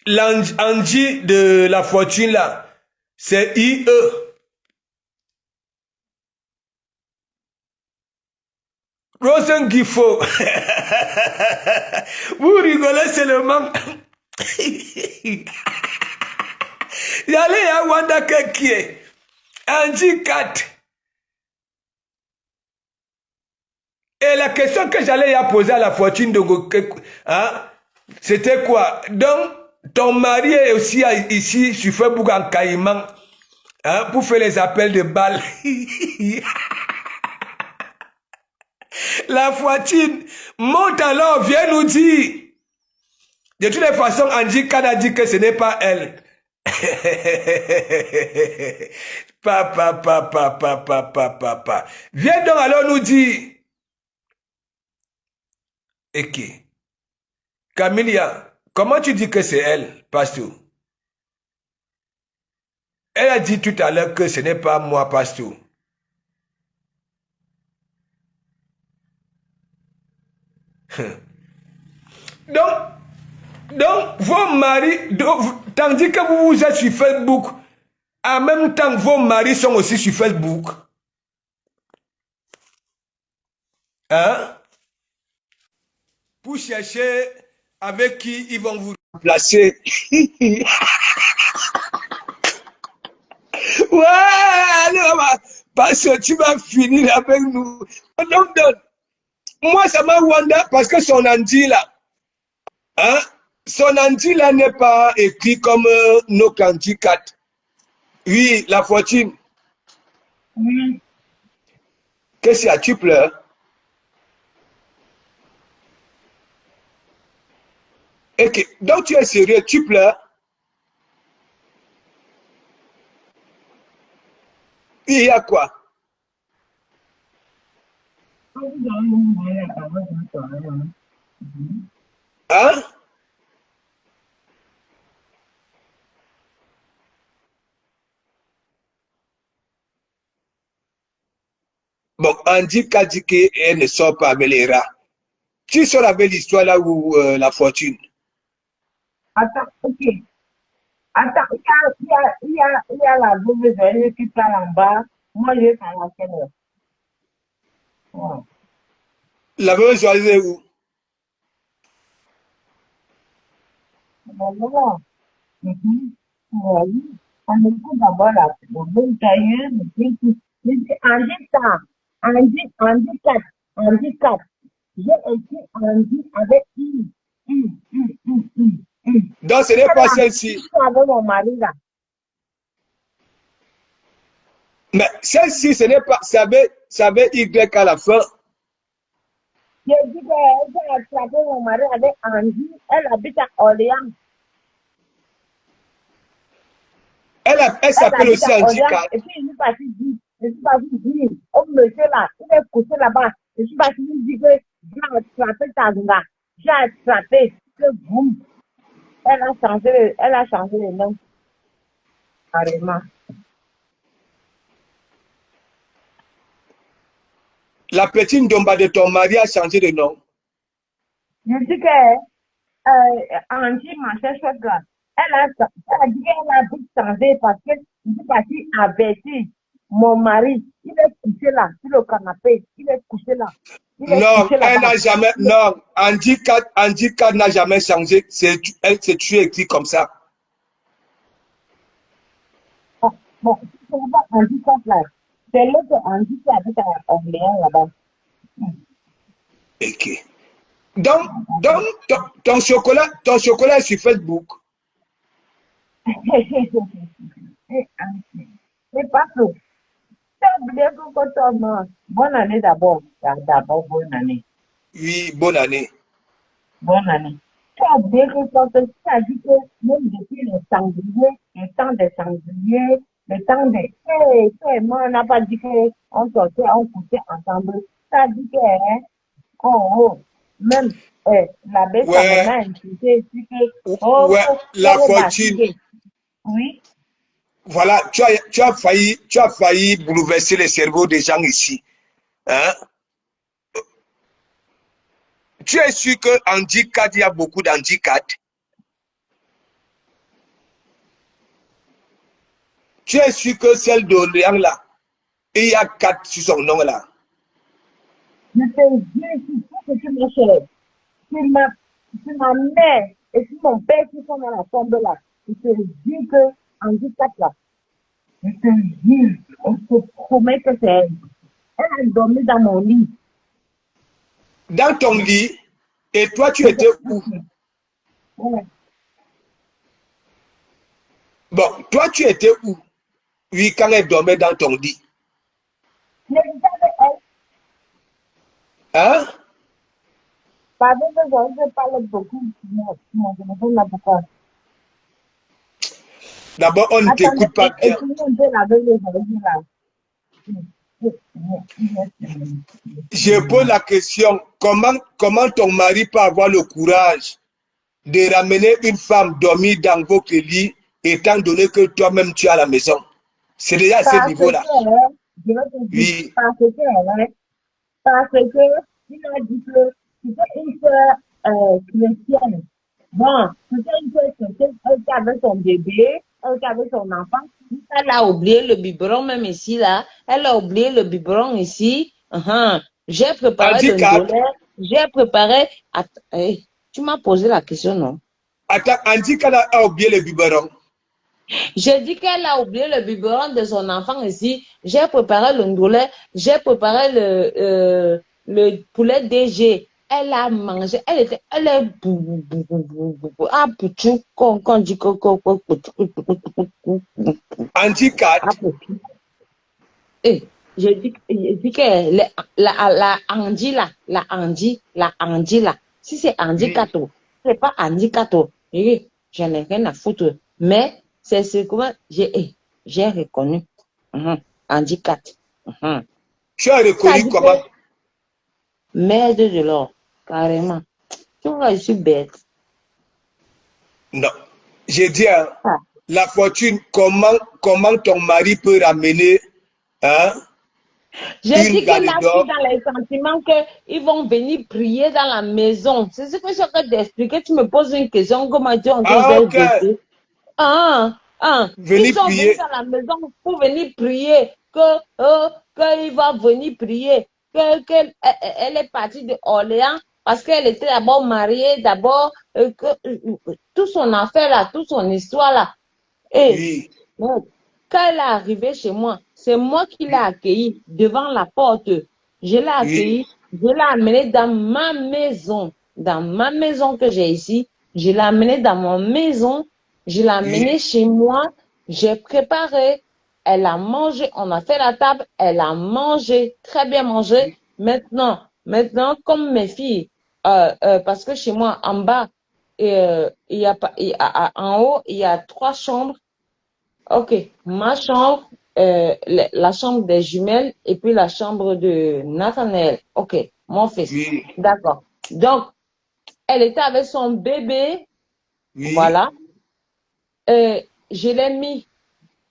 l'Angie de la fortune là, c'est IE. Rosengifo. Vous rigolez seulement. J'allais à Wanda Keke, Angie 4. Et la question que j'allais y poser à la fortune de hein, c'était quoi? Donc, ton mari est aussi ici sur Facebook en Caïman hein, pour faire les appels de balles. La fortune monte alors, viens nous dire. De toutes les façons, Angie Khan a dit que ce n'est pas elle. Papa. Viens donc alors nous dire. Ok. Camilla, comment tu dis que c'est elle, pasteur? Elle a dit tout à l'heure que ce n'est pas moi, pasteur. Donc, vos maris, tandis que vous êtes sur Facebook, en même temps, vos maris sont aussi sur Facebook. Hein? Pour chercher avec qui ils vont vous remplacer. Ouais, allez, parce que tu vas finir avec nous. Donc, moi, ça m'a wonder parce que son Andy là, hein? Son Andy là n'est pas écrit comme nos Kanji 4. Oui, la fortune. Oui. Qu'est-ce qu'il y a? Tu pleures? Ok, donc tu es sérieux, tu pleures? Il y a quoi? Hein? Bon, Andy a dit qu'elle ne sort pas avec les rats. Tu sors avec l'histoire là où la fortune. Attends, ok. Attends, il y a la double qui parle en bas. Moi, je parle à quelle heure? Ouais. La veuve choisie où? Voilà. Oui. On écoute d'abord la bonne tailleuse. Handicap. Handicap. Handicap. J'ai écrit Andy avec I. I. Donc ce n'est pas celle-ci. Je suis avec mon mari là. Mais celle-ci, ce n'est pas. Ça avait Y à la fin. J'ai dit que j'ai attrapé mon mari avec Andy. Elle habite à Orléans. Elle s'appelle aussi Angie Orléans. 4. Et puis, je suis parti dire, oh monsieur là, il est couché là-bas. Je suis parti lui dire que j'ai attrapé Tazunga. J'ai attrapé que boum. Elle a changé le nom. Carrément. La petite Domba de ton mari a changé de nom. Je dis que Angie m'a cherché là. Elle a dit qu'elle a tout changé parce que je suis parti avertir mon mari. Il est couché là, sur le canapé. Il est couché là. Il est Non, couché elle là-bas. n'a jamais. Non, Angie 4 n'a jamais changé. Elle s'est tuée écrit comme ça. Bon, c'est pas Angie là. C'est l'autre Angie qui habite à Orléans là-bas. Ok. Donc ton chocolat est sur Facebook. C'est pas tout. C'est oublié que quand bonne année d'abord. D'abord, bonne année. Oui, bonne année. Bonne année. Tu as oublié que quand tu as dit que même depuis les sangliers, le temps des sangliers, le temps des... Hey, toi et moi, on n'a pas dit qu'on sortait, on couchait ensemble. Tu as dit que, hein, oh, oh, même l'abbé Ouais, Salama a insisté sur que, oh, ouais, la oh, fortune. basique. Oui, Voilà, tu as failli bouleverser les cerveaux des gens ici. Hein? Tu es sûr que Andy 4, il y a beaucoup d'Andy 4? Tu es sûr que celle d'Orléans là, il y a 4 sur son nom là? je te dis, c'est ce que tu me cher. C'est ma mère et c'est mon père qui sont dans la tombe là. Je te dis que, en 14 là, je te jure, on te promet que c'est elle. Elle a dormi dans mon lit. Dans ton lit, et toi tu Je te étais où? jure. Ouais. Bon, toi tu étais où? Oui, quand elle dormait dans ton lit. Je disais avec elle, Hein? pardon que je parle beaucoup, mon téléphone là pourquoi. D'abord, on ne Attendez, t'écoute pas et bien. tout le monde est laver les oreilles là. Je pose la question, comment ton mari peut avoir le courage de ramener une femme dormir dans votre lit, étant donné que toi-même tu es à la maison? C'est déjà à ce Parce que, niveau-là. je vais te dire, Oui. parce que, il a dit que c'était une sœur chrétienne. Bon, c'était une sœur chrétienne, elle était avec son bébé, elle était avec son enfant. Elle a oublié le biberon, même ici, là. Elle a oublié le biberon ici. J'ai préparé le Handicap. ndolé, j'ai préparé. Tu m'as posé la question, non? Attends, handicap a oublié le biberon. J'ai dit qu'elle a oublié le biberon de son enfant ici. J'ai préparé le ndolé, j'ai préparé le poulet DG. Elle a mangé, elle est ah, poutou, quand dit Handicap. ah, poutou. Eh, j'ai dit que la Andy là, la Andy là, si c'est Andy Oui. Kato, c'est pas Andy Kato. Je n'ai rien à foutre. Mais c'est ce que j'ai reconnu. Andy Kato. Tu as Ça reconnu dit que comment? merde de l'or, carrément. Tu vois, je suis bête. Non. J'ai dit, hein, Ah. la fortune, comment ton mari peut ramener, hein, J'ai une dit que garde là, je suis d'or? dans les sentiments qu'ils vont venir prier dans la maison. C'est ce que je suis en train d'expliquer. Tu me poses une question, comment tu es en train Ah, ok. de... Ils Venez sont venus prier. dans la maison pour venir prier, qu'il va venir prier, elle est partie de Orléans parce qu'elle était d'abord mariée, d'abord, tout son affaire là, toute son histoire là. Et Oui. bon, quand elle est arrivée chez moi, c'est moi qui l'ai Oui. accueillie devant la porte. Je l'ai Oui. accueillie, je l'ai amenée dans ma maison que j'ai ici. Je l'ai amenée dans ma maison, je l'ai amenée Oui. chez moi, j'ai préparé, elle a mangé, on a fait la table, elle a mangé, très bien mangé. Maintenant, comme mes filles, parce que chez moi, en bas, il y a pas, en haut, il y a 3 chambres. Ok, ma chambre, la chambre des jumelles et puis la chambre de Nathanaël. Ok, mon fils. Oui. D'accord. Donc, elle était avec son bébé. Oui. Voilà. Je l'ai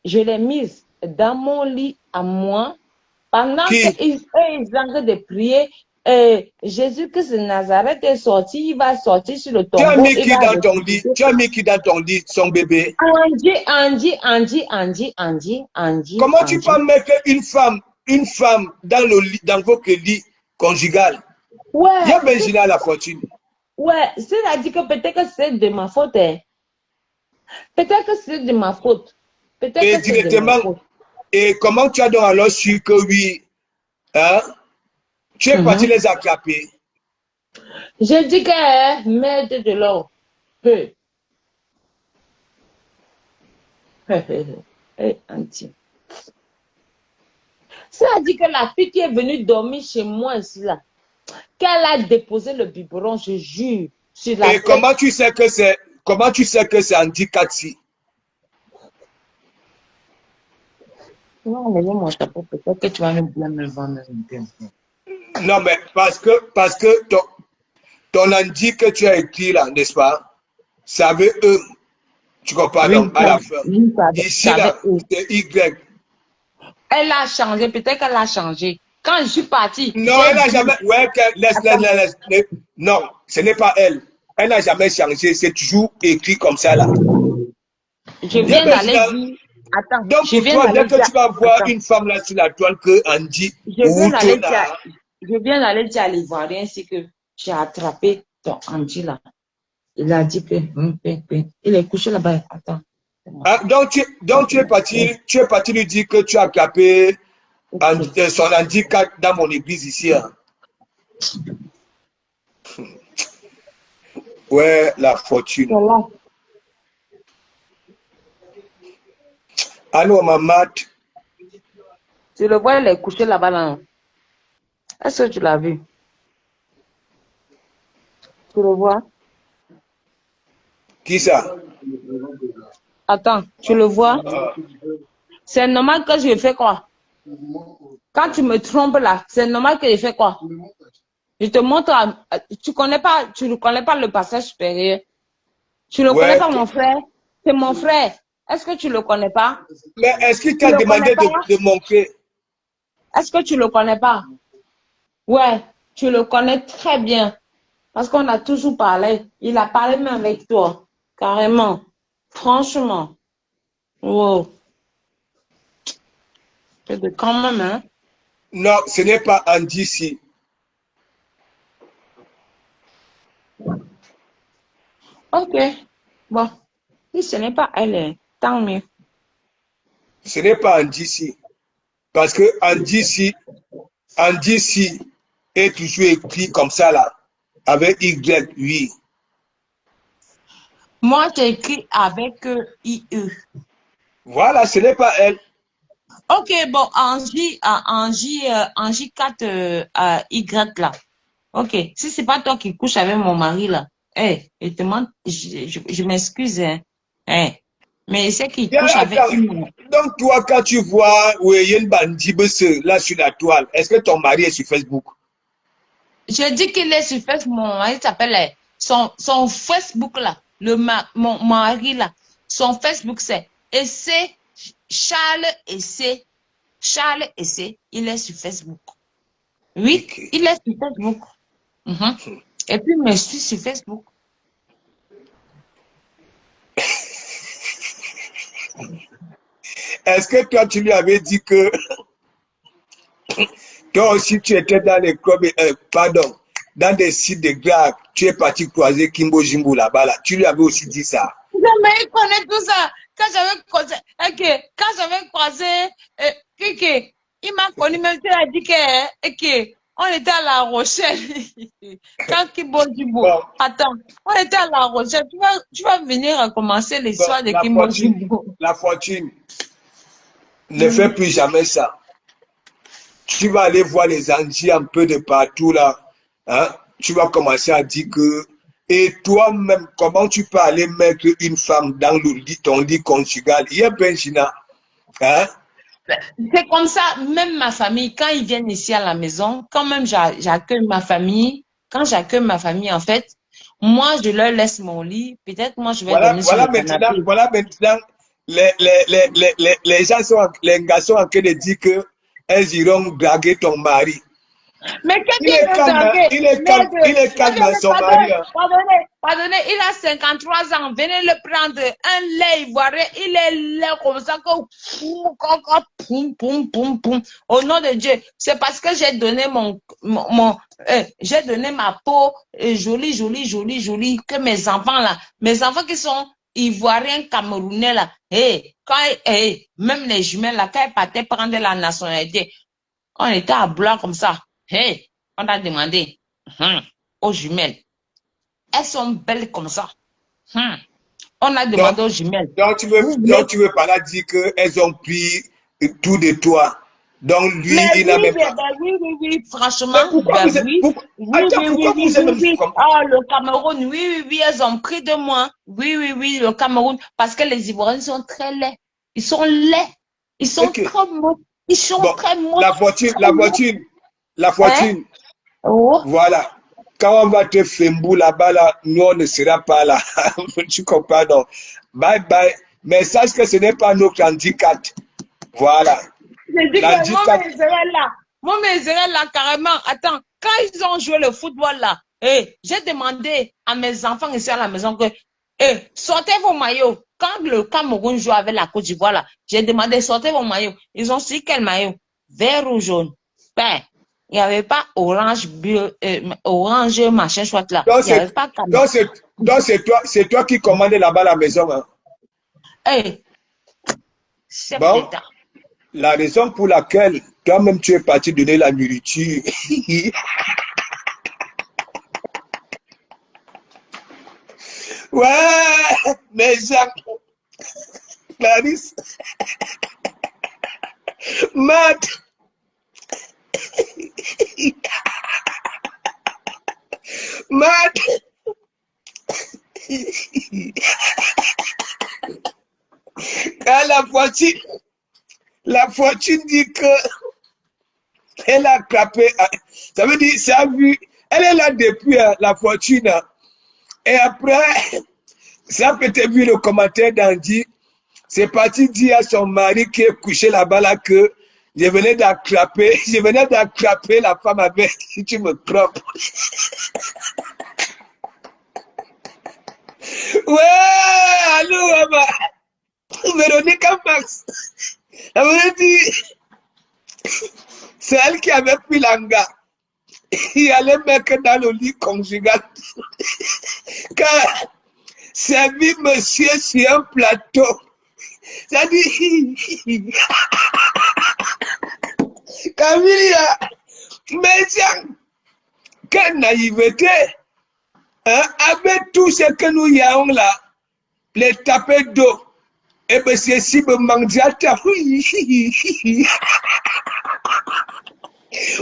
je l'ai mise dans mon lit à moi pendant Qui? qu'ils ils sont en train de prier. Jésus-Christ de Nazareth est sorti, il va sortir sur le Tu as tombeau, mis il qui va dans ton lit? ressusciter. Tu as mis qui dans ton lit, son bébé? Comment tu peux Angie. mettre une femme dans le lit, dans votre lit conjugal? Il y Ouais, a Benjina à la fortune. ouais, c'est-à-dire que peut-être que c'est de ma faute, hein. Peut-être que c'est de ma faute. Peut-être Et que c'est de ma directement, faute. et comment tu as donc alors su que oui, hein? Tu es parti Mhm. les attraper. Je dis que, hein, merde de l'or. Hey, hey, hey, hey, Auntie. C'est-à-dire que la fille qui est venue dormir chez moi ici, là, qu'elle a déposé le biberon, je jure, sur la Et tête. comment tu sais que c'est Andy Katsi? Tu vas enlever mon chapeau, peut-être que tu vas bien me vendre un peu. Non, mais parce que ton Andy que tu as écrit là, n'est-ce pas? C'est avec eux. Tu comprends donc, Oui, à la fin. oui, Ici, ça avait... là, c'est Y. Elle a changé, peut-être qu'elle a changé. Quand je suis partie, Non, j'ai elle n'a dit... jamais. Ouais, laisse. Non, ce n'est pas elle. Elle n'a jamais changé. C'est toujours écrit comme ça, là. Je Bien, viens d'aller maintenant, dire... Attends, donc je pour viens toi, dès d'aller que dire... tu vas voir Attends, une femme là sur la toile que Andy je viens ou d'aller dire... Tona, Je viens d'aller dire à l'Ivoirien, c'est que j'ai attrapé ton Andy là. Il a dit que... Il est couché là-bas. Attends. ah, donc tu es parti lui dire que tu as attrapé Ok. son handicap dans mon église ici. Hein. Ouais, la fortune. C'est là. Allô, maman. Tu le vois, il est couché là-bas là. Est-ce que tu l'as vu? Tu le vois? Qui ça? Attends, tu le vois? C'est normal que je fais quoi? Quand tu me trompes là, c'est normal que je fais quoi? Je te montre, tu ne connais pas le passage supérieur. Tu ne connais Ouais. pas mon frère? C'est mon frère. Est-ce que tu le connais pas? Mais est-ce qu'il Tu t'a le connais demandé pas? de montrer? Est-ce que tu le connais pas? Ouais, tu le connais très bien. Parce qu'on a toujours parlé. Il a parlé même avec toi. Carrément. Franchement. Wow. C'est de quand même, hein? Non, ce n'est pas Andy ici. Ok. Bon. Si ce n'est pas elle, tant mieux. Ce n'est pas Andy ici. Parce que Andy ici est toujours écrit comme ça là. Avec Y, oui. Moi, j'ai écrit avec IE. Voilà, ce n'est pas elle. Ok, bon, Angie 4 Y là. Ok, si c'est pas toi qui couches avec mon mari là, je te demande, je m'excuse, hein. Eh, mais c'est qui Bien, couche avec attends. une. Donc, toi, quand tu vois Weyen Bandibese là sur la toile, est-ce que ton mari est sur Facebook? Je dis qu'il est sur Facebook, mon mari s'appelle, son Facebook là, mon mari là, son Facebook c'est Essai Charles Essai. Charles Essai, il est sur Facebook. Oui, Ok. il est sur Facebook. Mhm. Et puis, il me suit sur Facebook. Est-ce que toi, tu lui avais dit que toi aussi, tu étais dans les clubs, pardon, dans des sites de gras, tu es parti croiser Kimbo Jimbo là-bas, là. Tu lui avais aussi dit ça. Non, mais il connaît tout ça. Quand j'avais croisé Kiki, il m'a connu, même il a dit on était à La Rochelle. Quand Kimbo Jimbo, Bon, attends, on était à La Rochelle. Tu vas venir recommencer bon, l'histoire de Kimbo Jimbo. la fortune, ne fais Mhm. plus jamais ça. Tu vas aller voir les Antilles un peu de partout là. Hein? Tu vas commencer à dire que. Et toi-même, comment tu peux aller mettre une femme dans ton lit conjugal? Il y a Benchina. Hein? C'est comme ça, même ma famille, quand ils viennent ici à la maison, quand même j'accueille ma famille, quand j'accueille ma famille, en fait, moi, je leur laisse mon lit. Peut-être moi, je vais Voilà, dormir sur le canapé. voilà maintenant, les gens les gars sont en train de dire que elles iront draguer ton mari. Mais qu'est-ce Il qu'ils est veulent calme, hein? draguer? Merde. Il est calme, hein, son mari. Pardonnez, Hein? pardonnez, il a 53 ans. Venez le prendre. Un lait ivoirien, il est laid comme ça poum, poum, poum, poum. Au nom de Dieu, c'est parce que j'ai donné j'ai donné ma peau jolie, jolie, jolie, jolie, que mes enfants qui sont ivoiriens, camerounais là, même les jumelles là, quand elles partaient prendre la nationalité, on était à blanc comme ça. Hey, on a demandé aux jumelles. Elles sont belles comme ça. On a Donc, demandé aux jumelles. donc Vous voulez... tu veux par là dire qu'elles ont pris tout de toi. Donc lui, Mais il oui, n'a même pas. oui, oui, oui, Mais franchement, pourquoi ben vous êtes... oui, oui, Attends, oui, oui, pourquoi oui, vous êtes oui, même oui. comme... Ah, le Cameroun, oui, oui, oui, elles ont pris de moi. Oui, oui, oui, le Cameroun, parce que les Ivoiriens sont très laids. Ils sont laids. Ils sont Ok. très moches. Ils sont Bon, très moches, la voiture, très la moches. voiture, la Hein? voiture, Oh. voilà. Quand on va te Fembou là-bas, là, nous, on ne sera pas là. Tu comprends, non? Bye bye. Mais sache que ce n'est pas notre handicap. Voilà. Je dis que moi, L'handicap. mes élèves là, moi, mes élèves là, carrément, attends, quand ils ont joué le football là, j'ai demandé à mes enfants ici à la maison que, sortez vos maillots. Quand le Cameroun joue avec la Côte d'Ivoire là, j'ai demandé, sortez vos maillots. Ils ont su quel maillot? Vert ou jaune? Ben, il n'y avait pas orange, bleu, orange, machin, chouette là. Donc, Il n'y avait pas Cameroun. c'est toi qui commandes là-bas à la maison. Hein. Chef Bon, d'État. la raison pour laquelle toi-même tu es parti donner la nourriture. Ouais, mais Jacques, Clarisse, Matt, Matt. Quand la voiture dit que elle a clapé, ça veut dire, ça a vu, elle est là depuis la fortune. Et après, ça peut-être vu le commentaire d'Andy, c'est parti dire à son mari qui est couché là-bas là que je venais d'attraper la femme avec qui tu me trompes. Ouais, allô, maman. Véronique Max. Elle me dit, c'est elle qui avait pris l'anga. Il allait mettre dans le lit conjugal. Car servi monsieur sur un plateau. Ça dit, Camilla, mais tiens, quelle naïveté, hein, avec tout ce que nous avons là, les tapés d'eau, et bien c'est si me mangiata.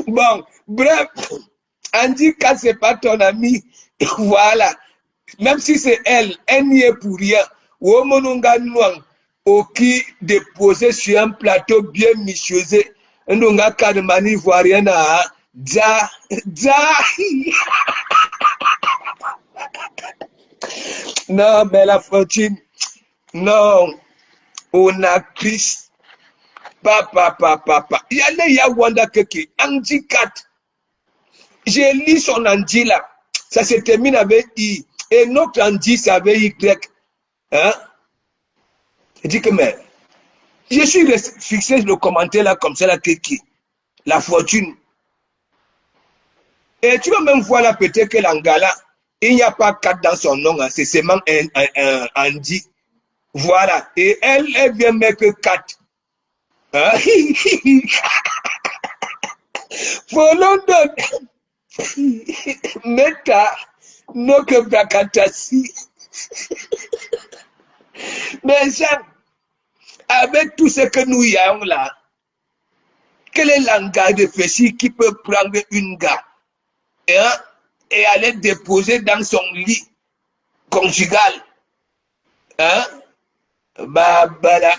Bon, bref, Andy, quand c'est pas ton ami, voilà. Même si c'est elle, elle n'y est pour rien. Womononga Nouang, qui déposé sur un plateau bien michosé, Ndonga Kademani ivoirienne, ja, ja. Non, mais la fortune, non, on a Christ, papa, papa, papa. Il y a les Yawanda Keke, Andy Kat. J'ai lu son Andy là, ça se termine avec I. Et notre Andy, c'est avec Y. Hein? Je dis que, mais, je suis fixé le commentaire là, comme ça, là, qui la fortune. Et tu vas même voir là, peut-être que l'Angala, il n'y a pas 4 dans son nom, hein, c'est seulement un Andy. Voilà. Et elle vient mettre 4. Hein? For London, Meta, Noke Brakatasi. Mais ça, avec tout ce que nous y avons là, quel est l'engagement de Fessi qui peut prendre une gare hein, et aller déposer dans son lit conjugal hein? Bah, voilà.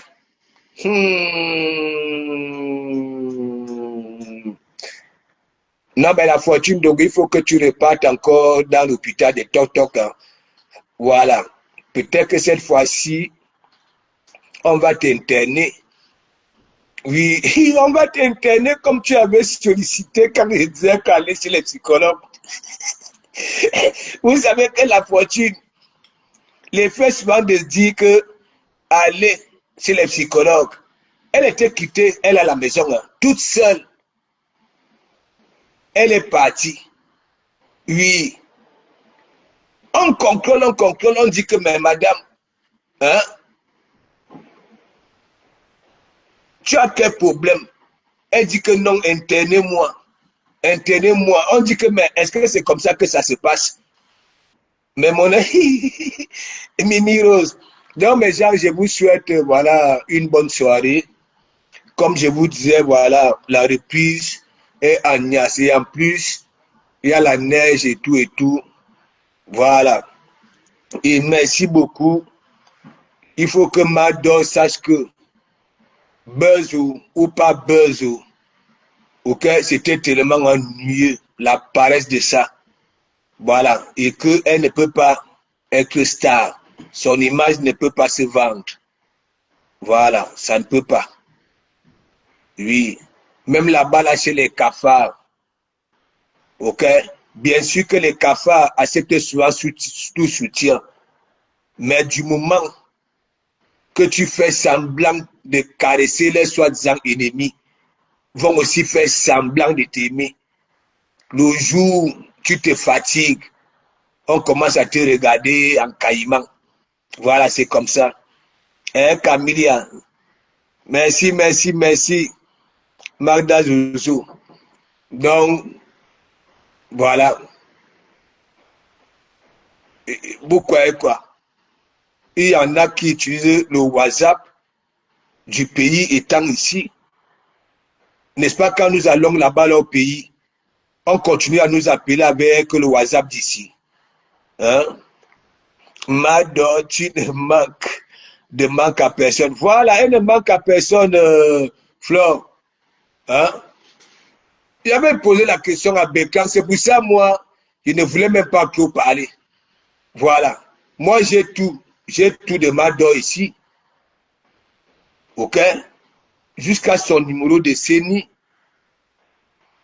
Non, mais la fortune, donc il faut que tu repartes encore dans l'hôpital de Tok. Hein. Voilà. Peut-être que cette fois-ci, on va t'interner. Oui, on va t'interner comme tu avais sollicité quand je disais qu'aller chez les psychologues. Vous savez que la fortune, l'effet souvent de se dire que aller chez les psychologues, elle était quittée, elle à la maison, hein, toute seule. Elle est partie. Oui. On conclut, on dit que, mais madame, hein, tu as quel problème? Elle dit que non, internez-moi. Internez-moi. On dit que, mais est-ce que c'est comme ça que ça se passe? Mais mon ami, Mimi Rose. Donc, mes gens, je vous souhaite, voilà, une bonne soirée. comme je vous disais, voilà, la reprise est agnace. Et en plus, il y a la neige et tout. Voilà. Et merci beaucoup. Il faut que Mado sache que buzz ou pas buzz, ok, c'était tellement ennuyeux, la paresse de ça. Voilà. Et qu'elle ne peut pas être star. Son image ne peut pas se vendre. Voilà, ça ne peut pas. Oui. Même là-bas, là, chez les cafards, ok? Bien sûr que les cafards acceptent souvent tout soutien. Mais du moment que tu fais semblant de caresser les soi-disant ennemis, vont aussi faire semblant de t'aimer. Le jour où tu te fatigues, on commence à te regarder en caïman. Voilà, c'est comme ça. Hein, Camilia? Merci. Magda Zouzou. Donc, voilà. Vous croyez quoi? Il y en a qui utilisent le WhatsApp du pays étant ici. N'est-ce pas, quand nous allons là-bas au pays, on continue à nous appeler avec le WhatsApp d'ici. Hein? Mado, tu ne manques à personne. Voilà, elle ne manque à personne, Flore. Hein? J'avais posé la question à Bécan, c'est pour ça, moi, je ne voulais même pas trop parler. Voilà. Moi, j'ai tout de Mado ici. Ok? Jusqu'à son numéro de CENI.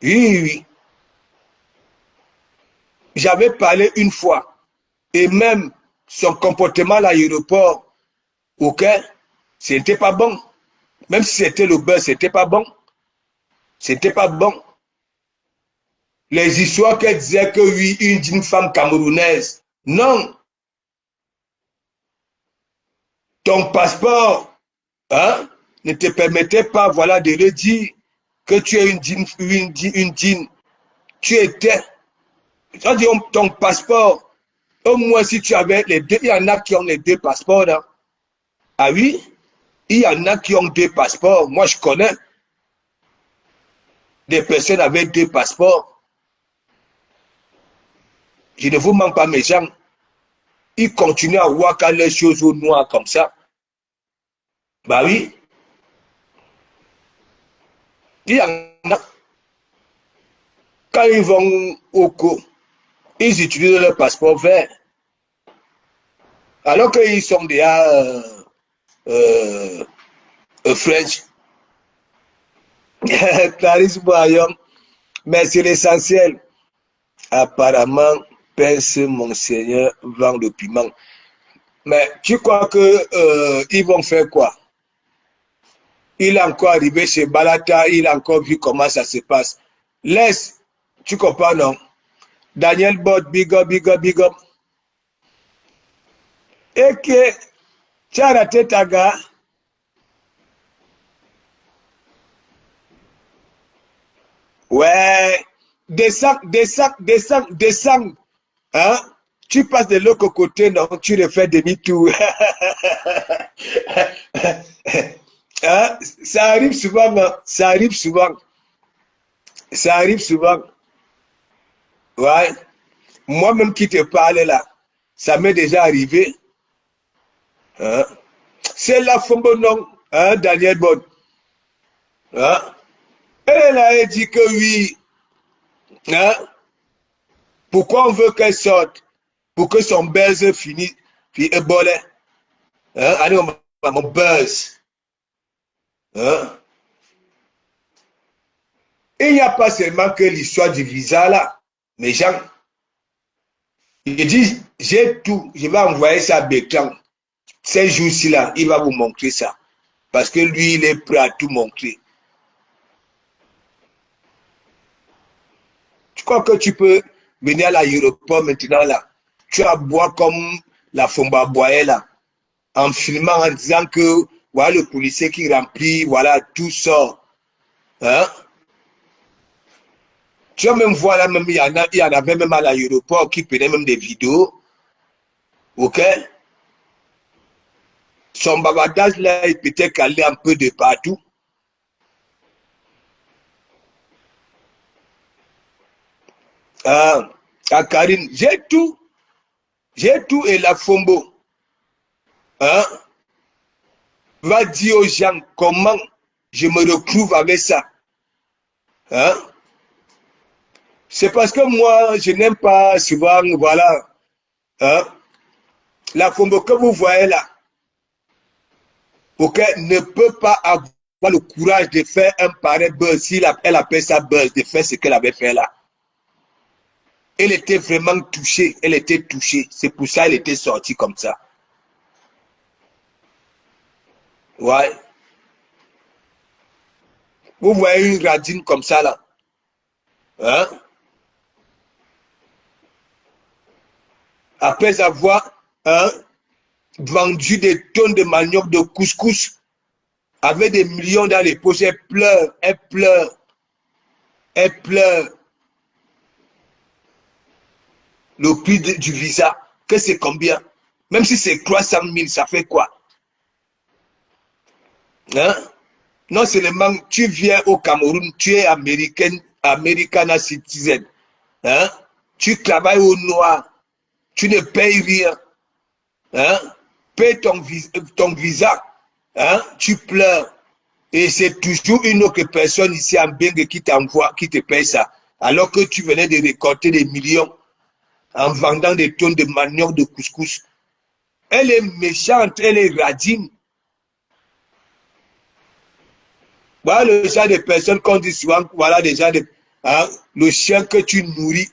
Oui. J'avais parlé une fois. Et même son comportement à l'aéroport, ok, c'était pas bon. Même si c'était le beurre, c'était pas bon. C'était pas bon. Les histoires qu'elle disait que oui, une femme camerounaise. Non. Ton passeport, hein, ne te permettait pas, voilà, de le dire que tu es une djinn. Tu étais. C'est-à-dire ton passeport. Au moins, si tu avais les deux, il y en a qui ont les deux passeports. Hein. Ah oui? Il y en a qui ont deux passeports. Moi, je connais des personnes avec deux passeports. Je ne vous manque pas, mes gens. Ils continuent à voir quand les choses au noir comme ça. Bah oui. Il y en a. Quand ils vont au cours, ils utilisent leur passeport vert. Alors qu'ils sont déjà French. Clarisse Boyon. Mais c'est l'essentiel. Apparemment, pince Monseigneur vend le piment. Mais tu crois que ils vont faire quoi? Il est encore arrivé chez Balata, il a encore vu comment ça se passe. Laisse, tu comprends, non? Daniel Bott, big up. Et que tu as raté ta gare. Ouais, descends. Hein? Tu passes de l'autre côté, non? Tu le fais demi-tour. Hein? Ça arrive souvent, hein? Ça arrive souvent. Ouais. Moi-même qui te parle là, ça m'est déjà arrivé. Hein? C'est la fombe non, hein, Daniel Bott. Hein? Elle a dit que oui. Hein? Pourquoi on veut qu'elle sorte? Pour que son buzz finisse, puis ébole. Hein? Allez, mon buzz. Hein? Il n'y a pas seulement que l'histoire du visa là. Mes gens, je dis, j'ai tout. Je vais envoyer ça à Béclan. Ces jours-ci là, il va vous montrer ça. Parce que lui, il est prêt à tout montrer. Tu crois que tu peux venir à l'aéroport maintenant là? Tu vas boire comme la Fomba boyait là. En filmant, en disant que voilà le policier qui remplit, voilà, tout ça. Hein? Tu vas même voir là, même il y en avait même à l'aéroport qui prenaient même des vidéos. Ok? Son bavardage là, il peut être calé un peu de partout. à Karine, j'ai tout et la Fombo, hein, va dire aux gens comment je me retrouve avec ça. Hein? C'est parce que moi, je n'aime pas souvent, voilà, hein, la Fombo que vous voyez là, ok, ne peut pas avoir le courage de faire un pareil buzz, si elle appelle ça buzz, de faire ce qu'elle avait fait là. Elle était vraiment touchée, elle était touchée, c'est pour ça qu'elle était sortie comme ça. Ouais. Vous voyez une radine comme ça là, hein? Après avoir, hein, vendu des tonnes de manioc de couscous, avec des millions dans les poches, elle pleure, elle pleure, elle pleure. Le prix du visa, que c'est combien? Même si c'est 300 000, ça fait quoi? Hein? Non seulement tu viens au Cameroun, tu es américaine, American citizen. Hein? Tu travailles au noir, tu ne payes rien. Hein? Paye ton visa. Hein? Tu pleures. Et c'est toujours une autre personne ici en Bengue qui t'envoie, qui te paye ça. Alors que tu venais de récolter des millions en vendant des tonnes de manioc, de couscous. Elle est méchante, elle est radine. Voilà le genre de personnes qu'on dit souvent, voilà des gens de... Hein, le chien que tu nourris,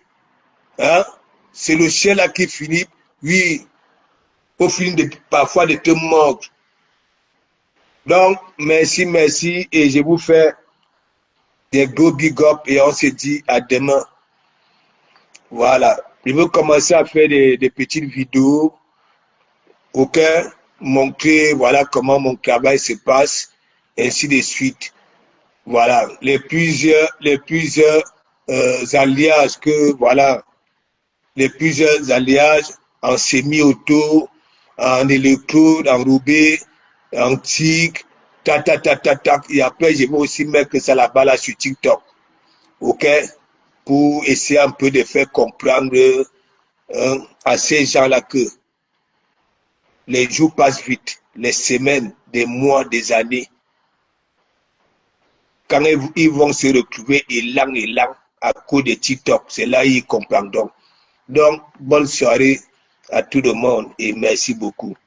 hein, c'est le chien là qui finit, oui, au fin de, parfois de te mordre. Donc, merci, merci, et je vous fais des gros big up et on se dit à demain. Voilà. Je veux commencer à faire des petites vidéos, ok, montrer, voilà, comment mon travail se passe, ainsi de suite. Voilà, les plusieurs alliages que, voilà, les plusieurs alliages en semi-auto, en électrode, en roubaix, en tic, tac. Et après, je vais aussi mettre ça là-bas là sur TikTok, ok, pour essayer un peu de faire comprendre à ces gens-là que les jours passent vite, les semaines, des mois, des années. Quand ils vont se retrouver élan à cause de TikTok, c'est là qu'ils comprendront. Donc, bonne soirée à tout le monde et merci beaucoup.